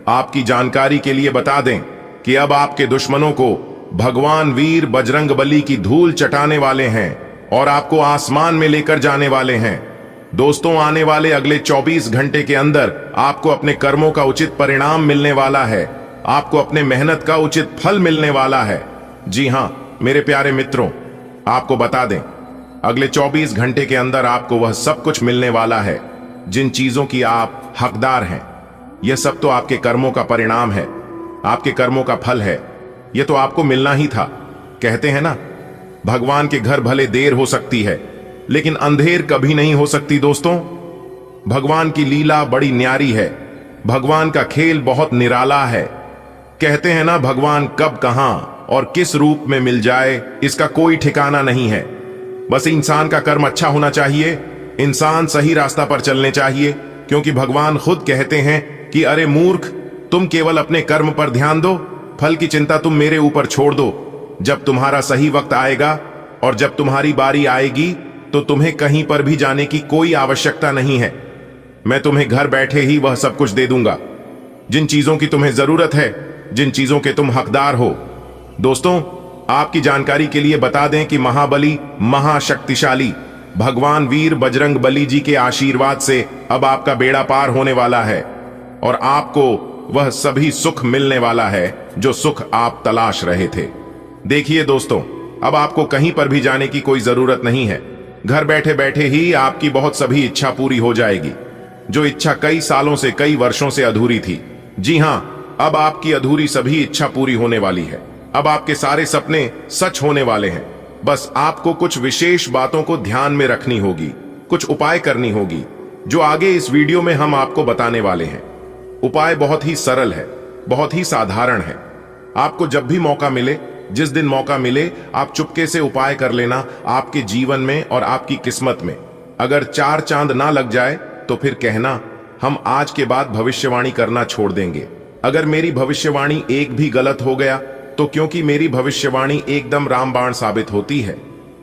आपकी जानकारी के लिए बता दें कि अब आपके दुश्मनों को भगवान वीर बजरंगबली की धूल चटाने वाले हैं और आपको आसमान में लेकर जाने वाले हैं। दोस्तों आने वाले अगले 24 घंटे के अंदर आपको अपने कर्मों का उचित परिणाम मिलने वाला है। आपको अपने मेहनत का उचित फल मिलने वाला है। जी हां मेरे प्यारे मित्रों, आपको बता दें अगले 24 घंटे के अंदर आपको वह सब कुछ मिलने वाला है जिन चीजों की आप हकदार हैं। यह सब तो आपके कर्मों का परिणाम है, आपके कर्मों का फल है। यह तो आपको मिलना ही था। कहते हैं ना, भगवान के घर भले देर हो सकती है लेकिन अंधेर कभी नहीं हो सकती। दोस्तों भगवान की लीला बड़ी न्यारी है, भगवान का खेल बहुत निराला है। कहते हैं ना, भगवान कब कहां और किस रूप में मिल जाए इसका कोई ठिकाना नहीं है। बस इंसान का कर्म अच्छा होना चाहिए, इंसान सही रास्ता पर चलने चाहिए, क्योंकि भगवान खुद कहते हैं कि अरे मूर्ख, तुम केवल अपने कर्म पर ध्यान दो, फल की चिंता तुम मेरे ऊपर छोड़ दो। जब तुम्हारा सही वक्त आएगा और जब तुम्हारी बारी आएगी तो तुम्हें कहीं पर भी जाने की कोई आवश्यकता नहीं है। मैं तुम्हें घर बैठे ही वह सब कुछ दे दूंगा जिन चीजों की तुम्हें जरूरत है, जिन चीजों के तुम हकदार हो। दोस्तों आपकी जानकारी के लिए बता दें कि महाबली महाशक्तिशाली भगवान वीर बजरंगबली जी के आशीर्वाद से अब आपका बेड़ा पार होने वाला है और आपको वह सभी सुख मिलने वाला है जो सुख आप तलाश रहे थे। देखिए दोस्तों, अब आपको कहीं पर भी जाने की कोई जरूरत नहीं है। घर बैठे बैठे ही आपकी बहुत सभी इच्छा पूरी हो जाएगी, जो इच्छा कई सालों से कई वर्षों से अधूरी थी। जी हां, अब आपकी अधूरी सभी इच्छा पूरी होने वाली है। अब आपके सारे सपने सच होने वाले हैं। बस आपको कुछ विशेष बातों को ध्यान में रखनी होगी, कुछ उपाय करनी होगी, जो आगे इस वीडियो में हम आपको बताने वाले हैं। उपाय बहुत ही सरल है, बहुत ही साधारण है। आपको जब भी मौका मिले, जिस दिन मौका मिले, आप चुपके से उपाय कर लेना। आपके जीवन में और आपकी किस्मत में अगर 4 चांद ना लग जाए तो फिर कहना, हम आज के बाद भविष्यवाणी करना छोड़ देंगे। अगर मेरी भविष्यवाणी एक भी गलत हो गया तो क्योंकि मेरी भविष्यवाणी एकदम रामबाण साबित होती है।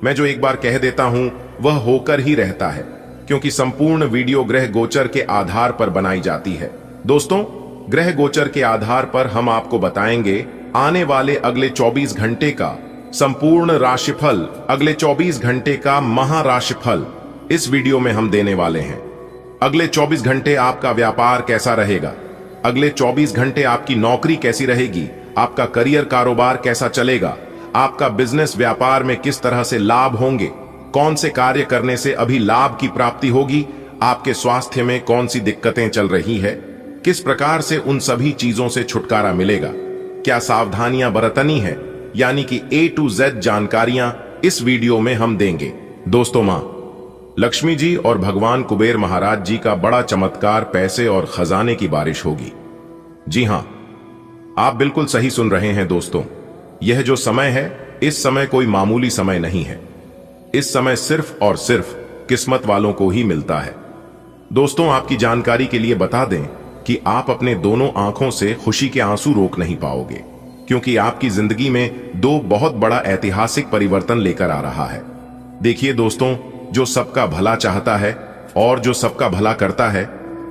मैं जो एक बार कह देता हूं वह होकर ही रहता है, क्योंकि संपूर्ण वीडियो ग्रह गोचर के आधार पर बनाई जाती है। दोस्तों ग्रह गोचर के आधार पर हम आपको बताएंगे आने वाले अगले 24 घंटे का संपूर्ण राशिफल, अगले 24 घंटे का महाराशिफल इस वीडियो में हम देने वाले हैं। अगले 24 घंटे आपका व्यापार कैसा रहेगा, अगले 24 घंटे आपकी नौकरी कैसी रहेगी, आपका करियर कारोबार कैसा चलेगा, आपका बिजनेस व्यापार में किस तरह से लाभ होंगे, कौन से कार्य करने से अभी लाभ की प्राप्ति होगी, आपके स्वास्थ्य में कौन सी दिक्कतें चल रही है, किस प्रकार से उन सभी चीजों से छुटकारा मिलेगा, क्या सावधानियां बरतनी है, यानी कि A to Z जानकारियां इस वीडियो में हम देंगे। दोस्तों मां लक्ष्मी जी और भगवान कुबेर महाराज जी का बड़ा चमत्कार, पैसे और खजाने की बारिश होगी। जी हां, आप बिल्कुल सही सुन रहे हैं दोस्तों। यह जो समय है, इस समय कोई मामूली समय नहीं है। इस समय सिर्फ और सिर्फ किस्मत वालों को ही मिलता है। दोस्तों, आपकी जानकारी के लिए बता दें कि आप अपने दोनों आंखों से खुशी के आंसू रोक नहीं पाओगे, क्योंकि आपकी जिंदगी में दो बहुत बड़ा ऐतिहासिक परिवर्तन लेकर आ रहा है। देखिए दोस्तों, जो सबका भला चाहता है और जो सबका भला करता है,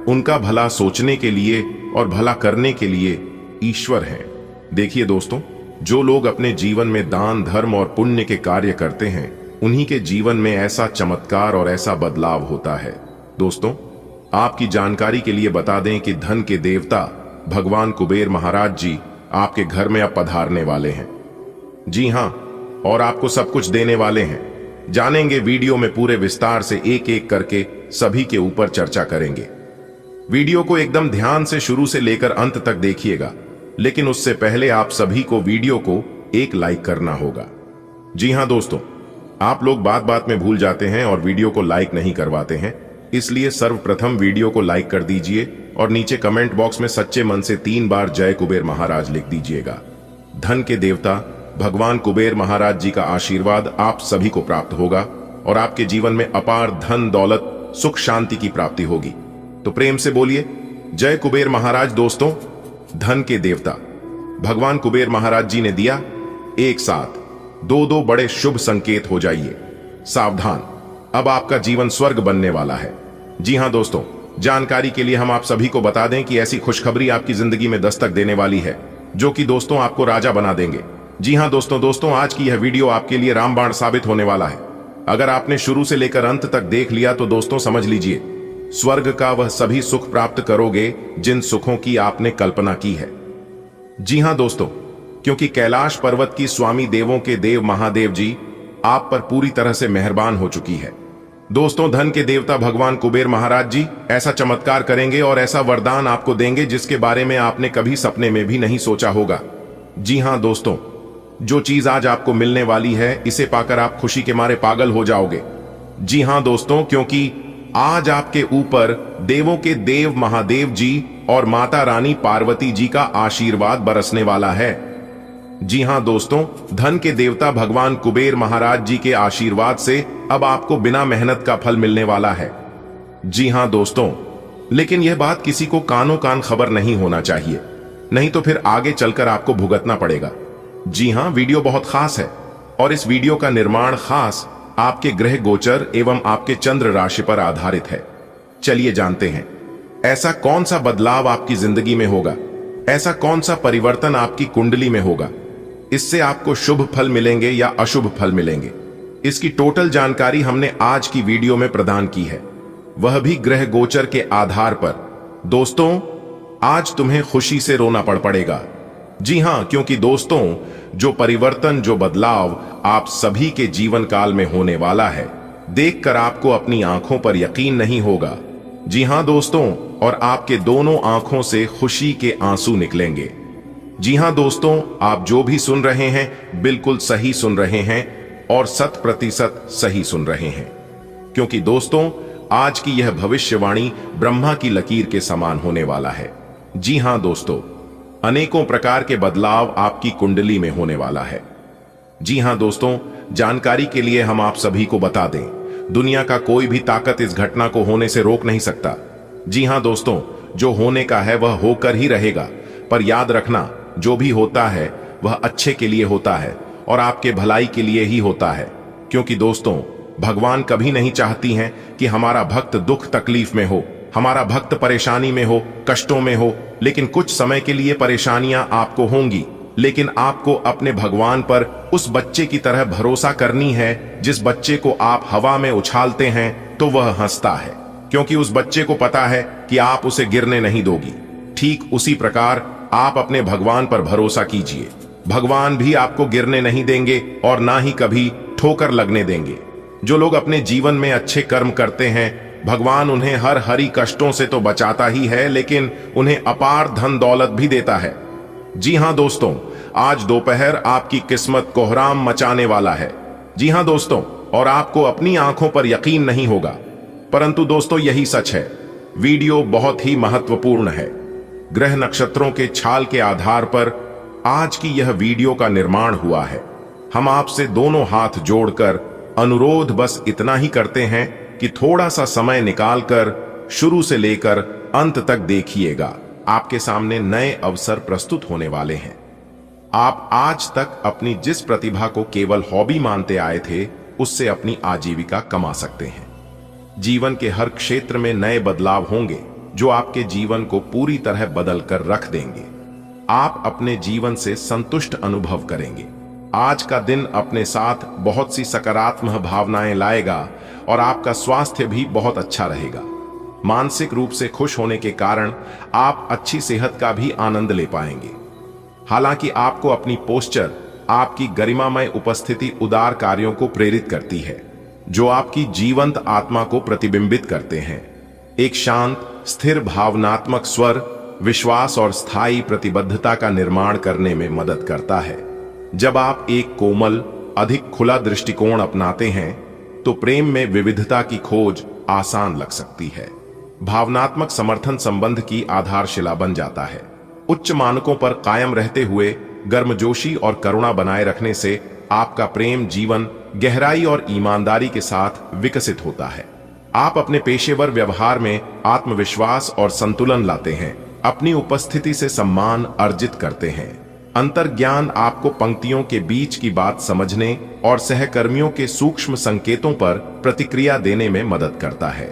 उनका भला सोचने के लिए और भला करने के लिए ईश्वर है। देखिए दोस्तों, जो लोग अपने जीवन में दान, धर्म और पुण्य के कार्य करते हैं, उन्हीं के जीवन में ऐसा चमत्कार और ऐसा बदलाव होता है। दोस्तों, आपकी जानकारी के लिए बता दें कि धन के देवता भगवान कुबेर महाराज जी आपके घर में अब पधारने वाले हैं। जी हां, और आपको सब कुछ देने वाले हैं। जानेंगे वीडियो में पूरे विस्तार से, एक एक करके सभी के ऊपर चर्चा करेंगे। वीडियो को एकदम ध्यान से शुरू से लेकर अंत तक देखिएगा, लेकिन उससे पहले आप सभी को वीडियो को एक लाइक करना होगा। जी हां दोस्तों, आप लोग बात बात में भूल जाते हैं और वीडियो को लाइक नहीं करवाते हैं, इसलिए सर्वप्रथम वीडियो को लाइक कर दीजिए और नीचे कमेंट बॉक्स में सच्चे मन से 3 बार जय कुबेर महाराज लिख दीजिएगा। धन के देवता भगवान कुबेर महाराज जी का आशीर्वाद आप सभी को प्राप्त होगा और आपके जीवन में अपार धन, दौलत, सुख, शांति की प्राप्ति होगी। तो प्रेम से बोलिए जय कुबेर महाराज। दोस्तों, धन के देवता भगवान कुबेर महाराज जी ने दिया, एक साथ दो बड़े शुभ संकेत हो जाइए। सावधान, अब आपका जीवन स्वर्ग बनने वाला है। जी हां दोस्तों, जानकारी के लिए हम आप सभी को बता दें कि ऐसी खुशखबरी आपकी जिंदगी में दस्तक देने वाली है, जो कि दोस्तों आपको राजा बना देंगे। जी हां दोस्तों, आज की यह वीडियो आपके लिए रामबाण साबित होने वाला है। अगर आपने शुरू से लेकर अंत तक देख लिया तो दोस्तों समझ लीजिए, स्वर्ग का वह सभी सुख प्राप्त करोगे जिन सुखों की आपने कल्पना की है। जी हां दोस्तों, क्योंकि कैलाश पर्वत की स्वामी देवों के देव महादेव जी आप पर पूरी तरह से मेहरबान हो चुकी है। दोस्तों, धन के देवता भगवान कुबेर महाराज जी ऐसा चमत्कार करेंगे और ऐसा वरदान आपको देंगे जिसके बारे में आपने कभी सपने में भी नहीं सोचा होगा। जी हां दोस्तों, जो चीज आज आपको मिलने वाली है, इसे पाकर आप खुशी के मारे पागल हो जाओगे। जी हां दोस्तों, क्योंकि आज आपके ऊपर देवों के देव महादेव जी और माता रानी पार्वती जी का आशीर्वाद बरसने वाला है। जी हां दोस्तों, धन के देवता भगवान कुबेर महाराज जी के आशीर्वाद से अब आपको बिना मेहनत का फल मिलने वाला है। जी हां दोस्तों, लेकिन यह बात किसी को कानों कान खबर नहीं होना चाहिए, नहीं तो फिर आगे चलकर आपको भुगतना पड़ेगा। जी हां, वीडियो बहुत खास है और इस वीडियो का निर्माण खास आपके ग्रह गोचर एवं आपके चंद्र राशि पर आधारित है। चलिए जानते हैं, ऐसा कौन सा बदलाव आपकी जिंदगी में होगा, ऐसा कौन सा परिवर्तन आपकी कुंडली में होगा, इससे आपको शुभ फल मिलेंगे या अशुभ फल मिलेंगे। इसकी टोटल जानकारी हमने आज की वीडियो में प्रदान की है, वह भी ग्रह गोचर के आधार पर। दोस्तों, आज तुम्हें खुशी से रोना पड़ेगा। जी हां, क्योंकि दोस्तों, जो परिवर्तन, जो बदलाव आप सभी के जीवन काल में होने वाला है, देखकर आपको अपनी आंखों पर यकीन नहीं होगा। जी हां दोस्तों, और आपके दोनों आंखों से खुशी के आंसू निकलेंगे। जी हां दोस्तों, आप जो भी सुन रहे हैं बिल्कुल सही सुन रहे हैं और 100% सही सुन रहे हैं, क्योंकि दोस्तों आज की यह भविष्यवाणी ब्रह्मा की लकीर के समान होने वाला है। जी हां दोस्तों, अनेकों प्रकार के बदलाव आपकी कुंडली में होने वाला है। जी हां दोस्तों, जानकारी के लिए हम आप सभी को बता दें, दुनिया का कोई भी ताकत इस घटना को होने से रोक नहीं सकता। जी हां दोस्तों, जो होने का है वह होकर ही रहेगा, पर याद रखना, जो भी होता है वह अच्छे के लिए होता है और आपके भलाई के लिए ही होता है, क्योंकि दोस्तों भगवान कभी नहीं चाहती हैं कि हमारा भक्त दुख तकलीफ में हो, हमारा भक्त परेशानी में हो, कष्टों में हो। लेकिन कुछ समय के लिए परेशानियां आपको होंगी, लेकिन आपको अपने भगवान पर उस बच्चे की तरह भरोसा करनी है, जिस बच्चे को आप हवा में उछालते हैं तो वह हंसता है, क्योंकि उस बच्चे को पता है कि आप उसे गिरने नहीं दोगी। ठीक उसी प्रकार आप अपने भगवान पर भरोसा कीजिए, भगवान भी आपको गिरने नहीं देंगे और ना ही कभी ठोकर लगने देंगे। जो लोग अपने जीवन में अच्छे कर्म करते हैं, भगवान उन्हें हर हरी कष्टों से तो बचाता ही है, लेकिन उन्हें अपार धन दौलत भी देता है। जी हां दोस्तों, आज दोपहर आपकी किस्मत कोहराम मचाने वाला है। जी हां दोस्तों, और आपको अपनी आंखों पर यकीन नहीं होगा, परंतु दोस्तों यही सच है। वीडियो बहुत ही महत्वपूर्ण है। ग्रह नक्षत्रों के छाल के आधार पर आज की यह वीडियो का निर्माण हुआ है। हम आपसे दोनों हाथ जोड़कर अनुरोध बस इतना ही करते हैं कि थोड़ा सा समय निकालकर शुरू से लेकर अंत तक देखिएगा। आपके सामने नए अवसर प्रस्तुत होने वाले हैं। आप आज तक अपनी जिस प्रतिभा को केवल हॉबी मानते आए थे, उससे अपनी आजीविका कमा सकते हैं। जीवन के हर क्षेत्र में नए बदलाव होंगे जो आपके जीवन को पूरी तरह बदल कर रख देंगे। आप अपने जीवन से संतुष्ट अनुभव करेंगे। आज का दिन अपने साथ बहुत सी सकारात्मक भावनाएं लाएगा और आपका स्वास्थ्य भी बहुत अच्छा रहेगा। मानसिक रूप से खुश होने के कारण आप अच्छी सेहत का भी आनंद ले पाएंगे। हालांकि आपको अपनी पोस्चर, आपकी गरिमामय उपस्थिति उदार कार्यों को प्रेरित करती है, जो आपकी जीवंत आत्मा को प्रतिबिंबित करते हैं। एक शांत, स्थिर भावनात्मक स्वर विश्वास और स्थायी प्रतिबद्धता का निर्माण करने में मदद करता है। जब आप एक कोमल, अधिक खुला दृष्टिकोण अपनाते हैं, तो प्रेम में विविधता की खोज आसान लग सकती है। भावनात्मक समर्थन संबंध की आधारशिला बन जाता है। उच्च मानकों पर कायम रहते हुए गर्मजोशी और करुणा बनाए रखने से आपका प्रेम जीवन गहराई और ईमानदारी के साथ विकसित होता है। आप अपने पेशेवर व्यवहार में आत्मविश्वास और संतुलन लाते हैं, अपनी उपस्थिति से सम्मान अर्जित करते हैं। अंतर्ज्ञान आपको पंक्तियों के बीच की बात समझने और सहकर्मियों के सूक्ष्म संकेतों पर प्रतिक्रिया देने में मदद करता है।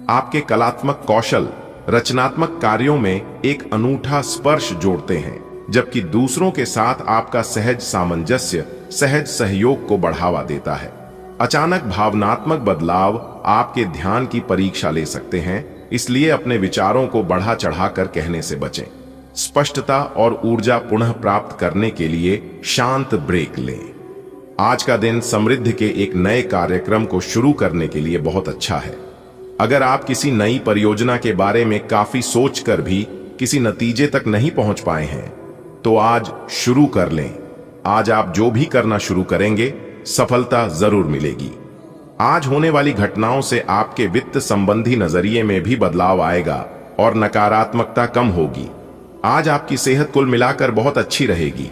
आपके कलात्मक कौशल रचनात्मक कार्यों में एक अनूठा स्पर्श जोड़ते हैं, जबकि दूसरों के साथ आपका सहज सामंजस्य सहज सहयोग को बढ़ावा देता है। अचानक भावनात्मक बदलाव आपके ध्यान की परीक्षा ले सकते हैं, इसलिए अपने विचारों को बढ़ा चढ़ाकर कहने से बचें। स्पष्टता और ऊर्जा पुनः प्राप्त करने के लिए शांत ब्रेक लें। आज का दिन समृद्धि के एक नए कार्यक्रम को शुरू करने के लिए बहुत अच्छा है। अगर आप किसी नई परियोजना के बारे में काफी सोचकर भी किसी नतीजे तक नहीं पहुंच पाए हैं, तो आज शुरू कर लें। आज आप जो भी करना शुरू करेंगे, सफलता जरूर मिलेगी। आज होने वाली घटनाओं से आपके वित्त संबंधी नजरिए में भी बदलाव आएगा और नकारात्मकता कम होगी। आज आपकी सेहत कुल मिलाकर बहुत अच्छी रहेगी।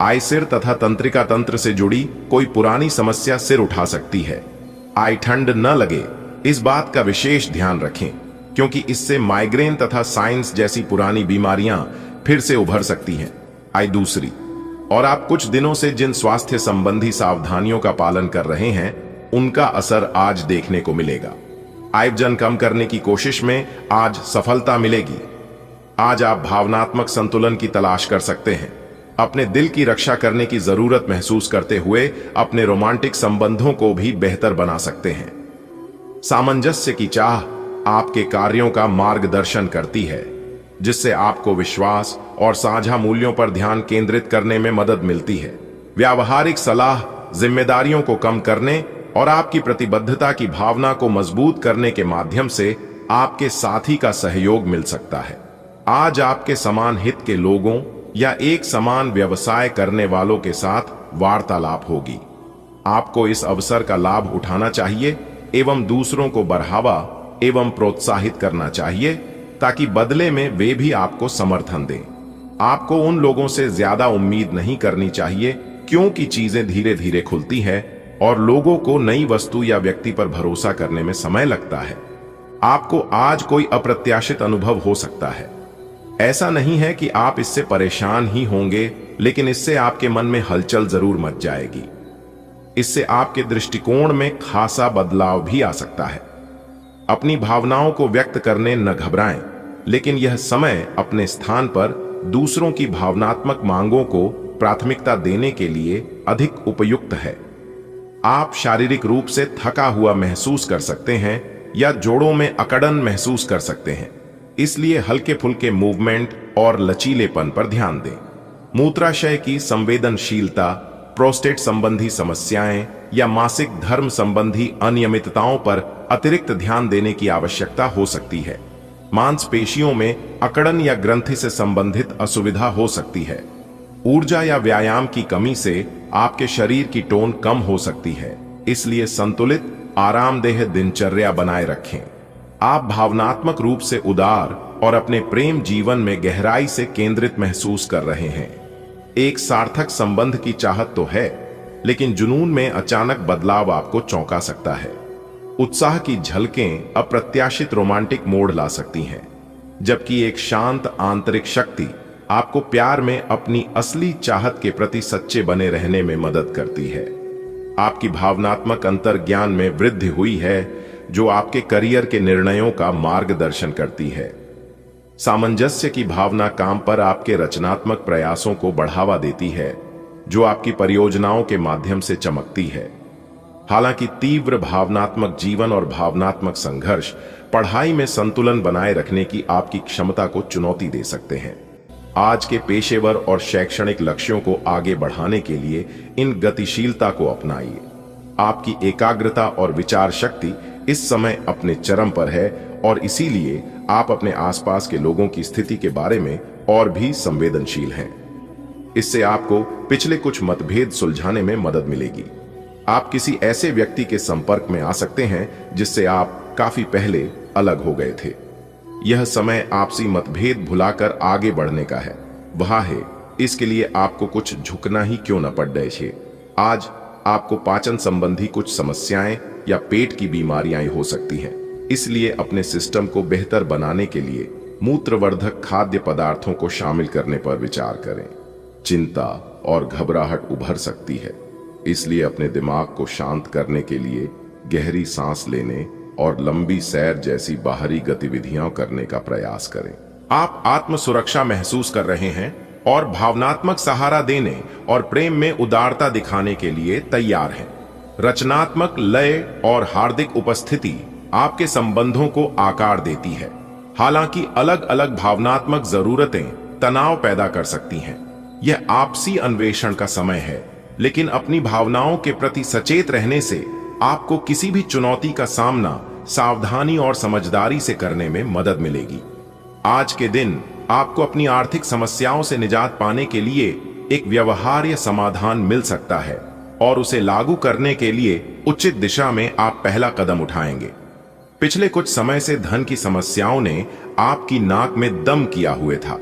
आय सिर तथा तंत्रिका तंत्र से जुड़ी कोई पुरानी समस्या सिर उठा सकती है। आय ठंड न लगे, इस बात का विशेष ध्यान रखें, क्योंकि इससे माइग्रेन तथा साइंस जैसी पुरानी बीमारियां फिर से उभर सकती हैं। आय दूसरी, और आप कुछ दिनों से जिन स्वास्थ्य संबंधी सावधानियों का पालन कर रहे हैं, उनका असर आज देखने को मिलेगा। आयवजन कम करने की कोशिश में आज सफलता मिलेगी। आज आप भावनात्मक संतुलन की तलाश कर सकते हैं। अपने दिल की रक्षा करने की जरूरत महसूस करते हुए अपने रोमांटिक संबंधों को भी बेहतर बना सकते हैं। सामंजस्य की चाह आपके कार्यों का मार्गदर्शन करती है, जिससे आपको विश्वास और साझा मूल्यों पर ध्यान केंद्रित करने में मदद मिलती है। व्यावहारिक सलाह जिम्मेदारियों को कम करने और आपकी प्रतिबद्धता की भावना को मजबूत करने के माध्यम से आपके साथी का सहयोग मिल सकता है। आज आपके समान हित के लोगों या एक समान व्यवसाय करने वालों के साथ वार्तालाप होगी। आपको इस अवसर का लाभ उठाना चाहिए एवं दूसरों को बढ़ावा एवं प्रोत्साहित करना चाहिए, ताकि बदले में वे भी आपको समर्थन दें। आपको उन लोगों से ज्यादा उम्मीद नहीं करनी चाहिए, क्योंकि चीजें धीरे धीरे खुलती है और लोगों को नई वस्तु या व्यक्ति पर भरोसा करने में समय लगता है। आपको आज कोई अप्रत्याशित अनुभव हो सकता है। ऐसा नहीं है कि आप इससे परेशान ही होंगे, लेकिन इससे आपके मन में हलचल जरूर मच जाएगी। इससे आपके दृष्टिकोण में खासा बदलाव भी आ सकता है। अपनी भावनाओं को व्यक्त करने न घबराएं, लेकिन यह समय अपने स्थान पर दूसरों की भावनात्मक मांगों को प्राथमिकता देने के लिए अधिक उपयुक्त है। आप शारीरिक रूप से थका हुआ महसूस कर सकते हैं या जोड़ों में अकड़न महसूस कर सकते हैं, इसलिए हल्के फुल्के मूवमेंट और लचीलेपन पर ध्यान दें। मूत्राशय की संवेदनशीलता, प्रोस्टेट संबंधी समस्याएं या मासिक धर्म संबंधी अनियमितताओं पर अतिरिक्त ध्यान देने की आवश्यकता हो सकती है। मांसपेशियों में अकड़न या ग्रंथि से संबंधित असुविधा हो सकती है। ऊर्जा या व्यायाम की कमी से आपके शरीर की टोन कम हो सकती है, इसलिए संतुलित आरामदेह दिनचर्या बनाए रखें। आप भावनात्मक रूप से उदार और अपने प्रेम जीवन में गहराई से केंद्रित महसूस कर रहे हैं। एक सार्थक संबंध की चाहत तो है, लेकिन जुनून में अचानक बदलाव आपको चौंका सकता है। उत्साह की झलकें अप्रत्याशित रोमांटिक मोड़ ला सकती हैं, जबकि एक शांत आंतरिक शक्ति आपको प्यार में अपनी असली चाहत के प्रति सच्चे बने रहने में मदद करती है। आपकी भावनात्मक अंतर्ज्ञान में वृद्धि हुई है, जो आपके करियर के निर्णयों का मार्गदर्शन करती है। सामंजस्य की भावना काम पर आपके रचनात्मक प्रयासों को बढ़ावा देती है, जो आपकी परियोजनाओं के माध्यम से चमकती है। हालांकि तीव्र भावनात्मक जीवन और भावनात्मक संघर्ष पढ़ाई में संतुलन बनाए रखने की आपकी क्षमता को चुनौती दे सकते हैं। आज के पेशेवर और शैक्षणिक लक्ष्यों को आगे बढ़ाने के लिए इन गतिशीलता को अपनाइए। आपकी एकाग्रता और विचार शक्ति इस समय अपने चरम पर है, और इसीलिए आप अपने आसपास के लोगों की स्थिति के बारे में और भी संवेदनशील हैं। इससे आपको पिछले कुछ मतभेद सुलझाने में मदद मिलेगी। आप किसी ऐसे व्यक्ति के संपर्क में आ सकते हैं जिससे आप काफी पहले अलग हो गए थे। यह समय आपसी मतभेद भुलाकर आगे बढ़ने का है। वह है, इसके लिए आपको कुछ झुकना ही क्यों न पड़ जाए। आज आपको पाचन संबंधी कुछ समस्याएं या पेट की बीमारियां हो सकती हैं, इसलिए अपने सिस्टम को बेहतर बनाने के लिए मूत्रवर्धक खाद्य पदार्थों को शामिल करने पर विचार करें। चिंता और घबराहट उभर सकती है, इसलिए अपने दिमाग को शांत करने के लिए गहरी सांस लेने और लंबी सैर जैसी बाहरी गतिविधियां करने का प्रयास करें। आप आत्म सुरक्षा महसूस कर रहे हैं और भावनात्मक सहारा देने और प्रेम में उदारता दिखाने के लिए तैयार हैं। रचनात्मक लय और हार्दिक उपस्थिति आपके संबंधों को आकार देती है। हालांकि अलग अलग भावनात्मक जरूरतें तनाव पैदा कर सकती हैं। यह आपसी अन्वेषण का समय है, लेकिन अपनी भावनाओं के प्रति सचेत रहने से आपको किसी भी चुनौती का सामना सावधानी और समझदारी से करने में मदद मिलेगी। आज के दिन आपको अपनी आर्थिक समस्याओं से निजात पाने के लिए एक व्यवहार्य समाधान मिल सकता है, और उसे लागू करने के लिए उचित दिशा में आप पहला कदम उठाएंगे। पिछले कुछ समय से धन की समस्याओं ने आपकी नाक में दम किया हुए था,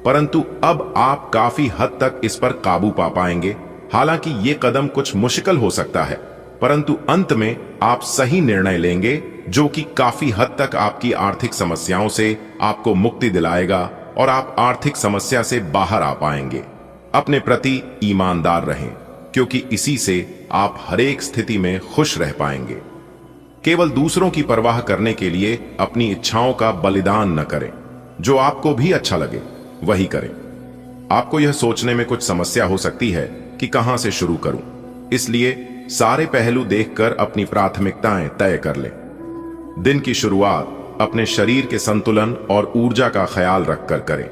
परंतु अब आप काफी हद तक इस पर काबू पा पाएंगे। हालांकि ये कदम कुछ मुश्किल हो सकता है, परंतु अंत में आप सही निर्णय लेंगे, जो कि काफी हद तक आपकी आर्थिक समस्याओं से आपको मुक्ति दिलाएगा और आप आर्थिक समस्या से बाहर आ पाएंगे। अपने प्रति ईमानदार रहें, क्योंकि इसी से आप हर एक स्थिति में खुश रह पाएंगे। केवल दूसरों की परवाह करने के लिए अपनी इच्छाओं का बलिदान न करें। जो आपको भी अच्छा लगे वही करें। आपको यह सोचने में कुछ समस्या हो सकती है कि कहां से शुरू करूं, इसलिए सारे पहलू देखकर अपनी प्राथमिकताएं तय कर लें। दिन की शुरुआत अपने शरीर के संतुलन और ऊर्जा का ख्याल रखकर करें।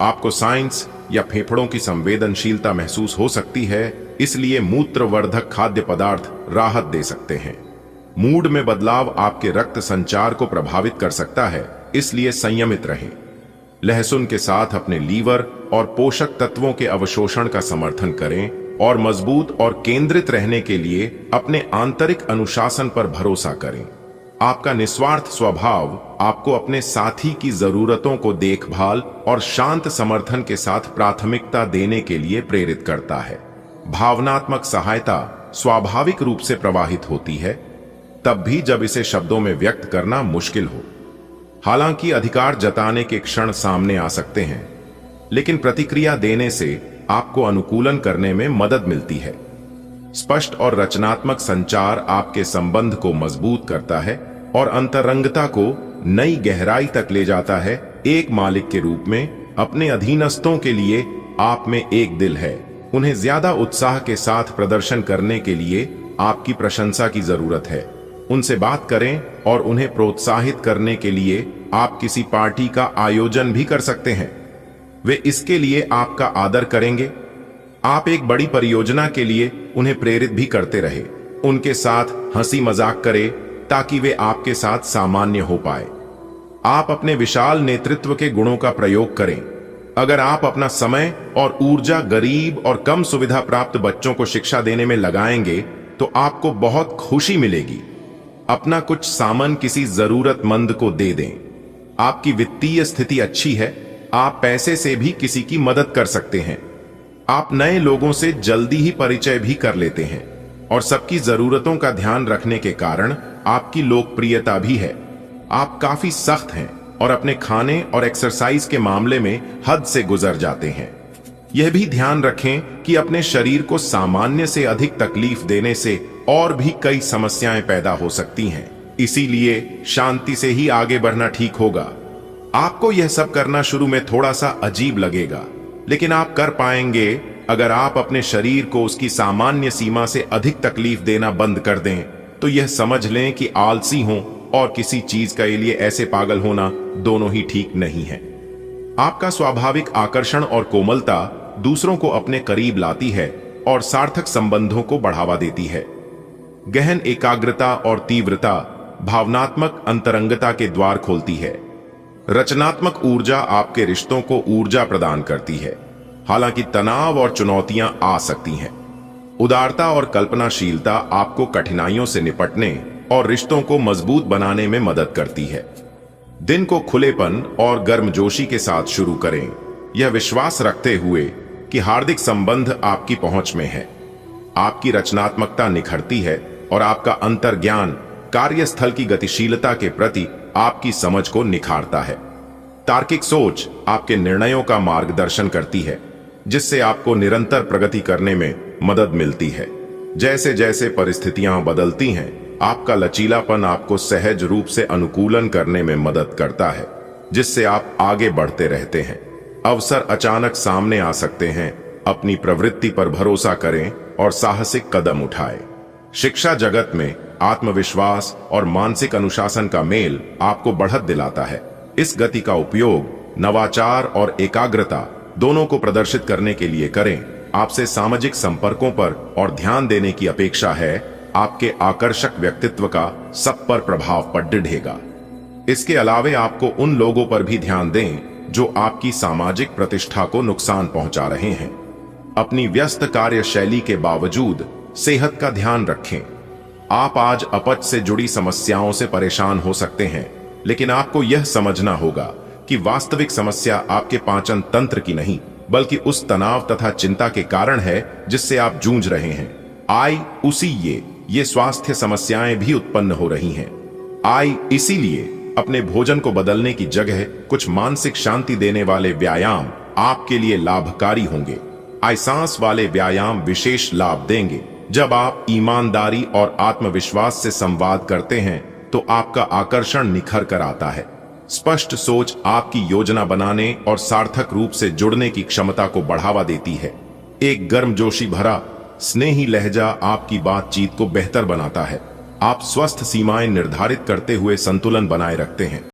आपको साइंस या फेफड़ों की संवेदनशीलता महसूस हो सकती है, इसलिए मूत्रवर्धक खाद्य पदार्थ राहत दे सकते हैं। मूड में बदलाव आपके रक्त संचार को प्रभावित कर सकता है, इसलिए संयमित रहें। लहसुन के साथ अपने लीवर और पोषक तत्वों के अवशोषण का समर्थन करें, और मजबूत और केंद्रित रहने के लिए अपने आंतरिक अनुशासन पर भरोसा करें। आपका निस्वार्थ स्वभाव आपको अपने साथी की जरूरतों को देखभाल और शांत समर्थन के साथ प्राथमिकता देने के लिए प्रेरित करता है। भावनात्मक सहायता स्वाभाविक रूप से प्रवाहित होती है, तब भी जब इसे शब्दों में व्यक्त करना मुश्किल हो। हालांकि अधिकार जताने के क्षण सामने आ सकते हैं, लेकिन प्रतिक्रिया देने से आपको अनुकूलन करने में मदद मिलती है। स्पष्ट और रचनात्मक संचार आपके संबंध को मजबूत करता है और अंतरंगता को नई गहराई तक ले जाता है। एक मालिक के रूप में अपने अधीनस्थों के लिए आप में एक दिल है। उन्हें ज्यादा उत्साह के साथ प्रदर्शन करने के लिए आपकी प्रशंसा की जरूरत है। उनसे बात करें और उन्हें प्रोत्साहित करने के लिए आप किसी पार्टी का आयोजन भी कर सकते हैं। वे इसके लिए आपका आदर करेंगे। आप एक बड़ी परियोजना के लिए उन्हें प्रेरित भी करते रहे। उनके साथ हंसी मजाक करें ताकि वे आपके साथ सामान्य हो पाए। आप अपने विशाल नेतृत्व के गुणों का प्रयोग करें। अगर आप अपना समय और ऊर्जा गरीब और कम सुविधा प्राप्त बच्चों को शिक्षा देने में लगाएंगे तो आपको बहुत खुशी मिलेगी। अपना कुछ सामान किसी जरूरतमंद को दे दें। आपकी वित्तीय स्थिति अच्छी है, आप पैसे से भी किसी की मदद कर सकते हैं। आप नए लोगों से जल्दी ही परिचय भी कर लेते हैं और सबकी जरूरतों का ध्यान रखने के कारण आपकी लोकप्रियता भी है। आप काफी सख्त हैं और अपने खाने और एक्सरसाइज के मामले में हद से गुजर जाते हैं। यह भी ध्यान रखें कि अपने शरीर को सामान्य से अधिक तकलीफ देने से और भी कई समस्याएं पैदा हो सकती हैं। इसीलिए शांति से ही आगे बढ़ना ठीक होगा। आपको यह सब करना शुरू में थोड़ा सा अजीब लगेगा, लेकिन आप कर पाएंगे अगर आप अपने शरीर को उसकी सामान्य सीमा से अधिक तकलीफ देना बंद कर दें। तो यह समझ लें कि आलसी हों और किसी चीज के लिए ऐसे पागल होना दोनों ही ठीक नहीं है। आपका स्वाभाविक आकर्षण और कोमलता दूसरों को अपने करीब लाती है और सार्थक संबंधों को बढ़ावा देती है। गहन एकाग्रता और तीव्रता भावनात्मक अंतरंगता के द्वार खोलती है। रचनात्मक ऊर्जा आपके रिश्तों को ऊर्जा प्रदान करती है, हालांकि तनाव और चुनौतियां आ सकती हैं। उदारता और कल्पनाशीलता आपको कठिनाइयों से निपटने और रिश्तों को मजबूत बनाने में मदद करती है। दिन को खुलेपन और गर्मजोशी के साथ शुरू करें, यह विश्वास रखते हुए कि हार्दिक संबंध आपकी पहुंच में है। आपकी रचनात्मकता निखरती है और आपका अंतर्ज्ञान कार्यस्थल की गतिशीलता के प्रति आपकी समझ को निखारता है। तार्किक सोच आपके निर्णयों का मार्गदर्शन करती है, जिससे आपको निरंतर प्रगति करने में मदद मिलती है। जैसे जैसे परिस्थितियां बदलती हैं, आपका लचीलापन आपको सहज रूप से अनुकूलन करने में मदद करता है, जिससे आप आगे बढ़ते रहते हैं। अवसर अचानक सामने आ सकते हैं। अपनी प्रवृत्ति पर भरोसा करें और साहसिक कदम उठाएं। शिक्षा जगत में आत्मविश्वास और मानसिक अनुशासन का मेल आपको बढ़त दिलाता है। इस गति का उपयोग नवाचार और एकाग्रता दोनों को प्रदर्शित करने के लिए करें। आपसे सामाजिक संपर्कों पर और ध्यान देने की अपेक्षा है। आपके आकर्षक व्यक्तित्व का सब पर प्रभाव बढ़ेगा। इसके अलावे आपको उन लोगों पर भी ध्यान दें जो आपकी सामाजिक प्रतिष्ठा को नुकसान पहुंचा रहे हैं। अपनी व्यस्त कार्यशैली के बावजूद सेहत का ध्यान रखें। आप आज अपच से जुड़ी समस्याओं से परेशान हो सकते हैं, लेकिन आपको यह समझना होगा कि वास्तविक समस्या आपके पाचन तंत्र की नहीं, बल्कि उस तनाव तथा चिंता के कारण है जिससे आप जूझ रहे हैं। ये स्वास्थ्य समस्याएं भी उत्पन्न हो रही हैं। इसीलिए अपने भोजन को बदलने की जगह कुछ मानसिक शांति देने वाले व्यायाम आपके लिए लाभकारी होंगे। सांस वाले व्यायाम विशेष लाभ देंगे। जब आप ईमानदारी और आत्मविश्वास से संवाद करते हैं तो आपका आकर्षण निखर कर आता है। स्पष्ट सोच आपकी योजना बनाने और सार्थक रूप से जुड़ने की क्षमता को बढ़ावा देती है। एक गर्मजोशी भरा स्नेही लहजा आपकी बातचीत को बेहतर बनाता है। आप स्वस्थ सीमाएं निर्धारित करते हुए संतुलन बनाए रखते हैं।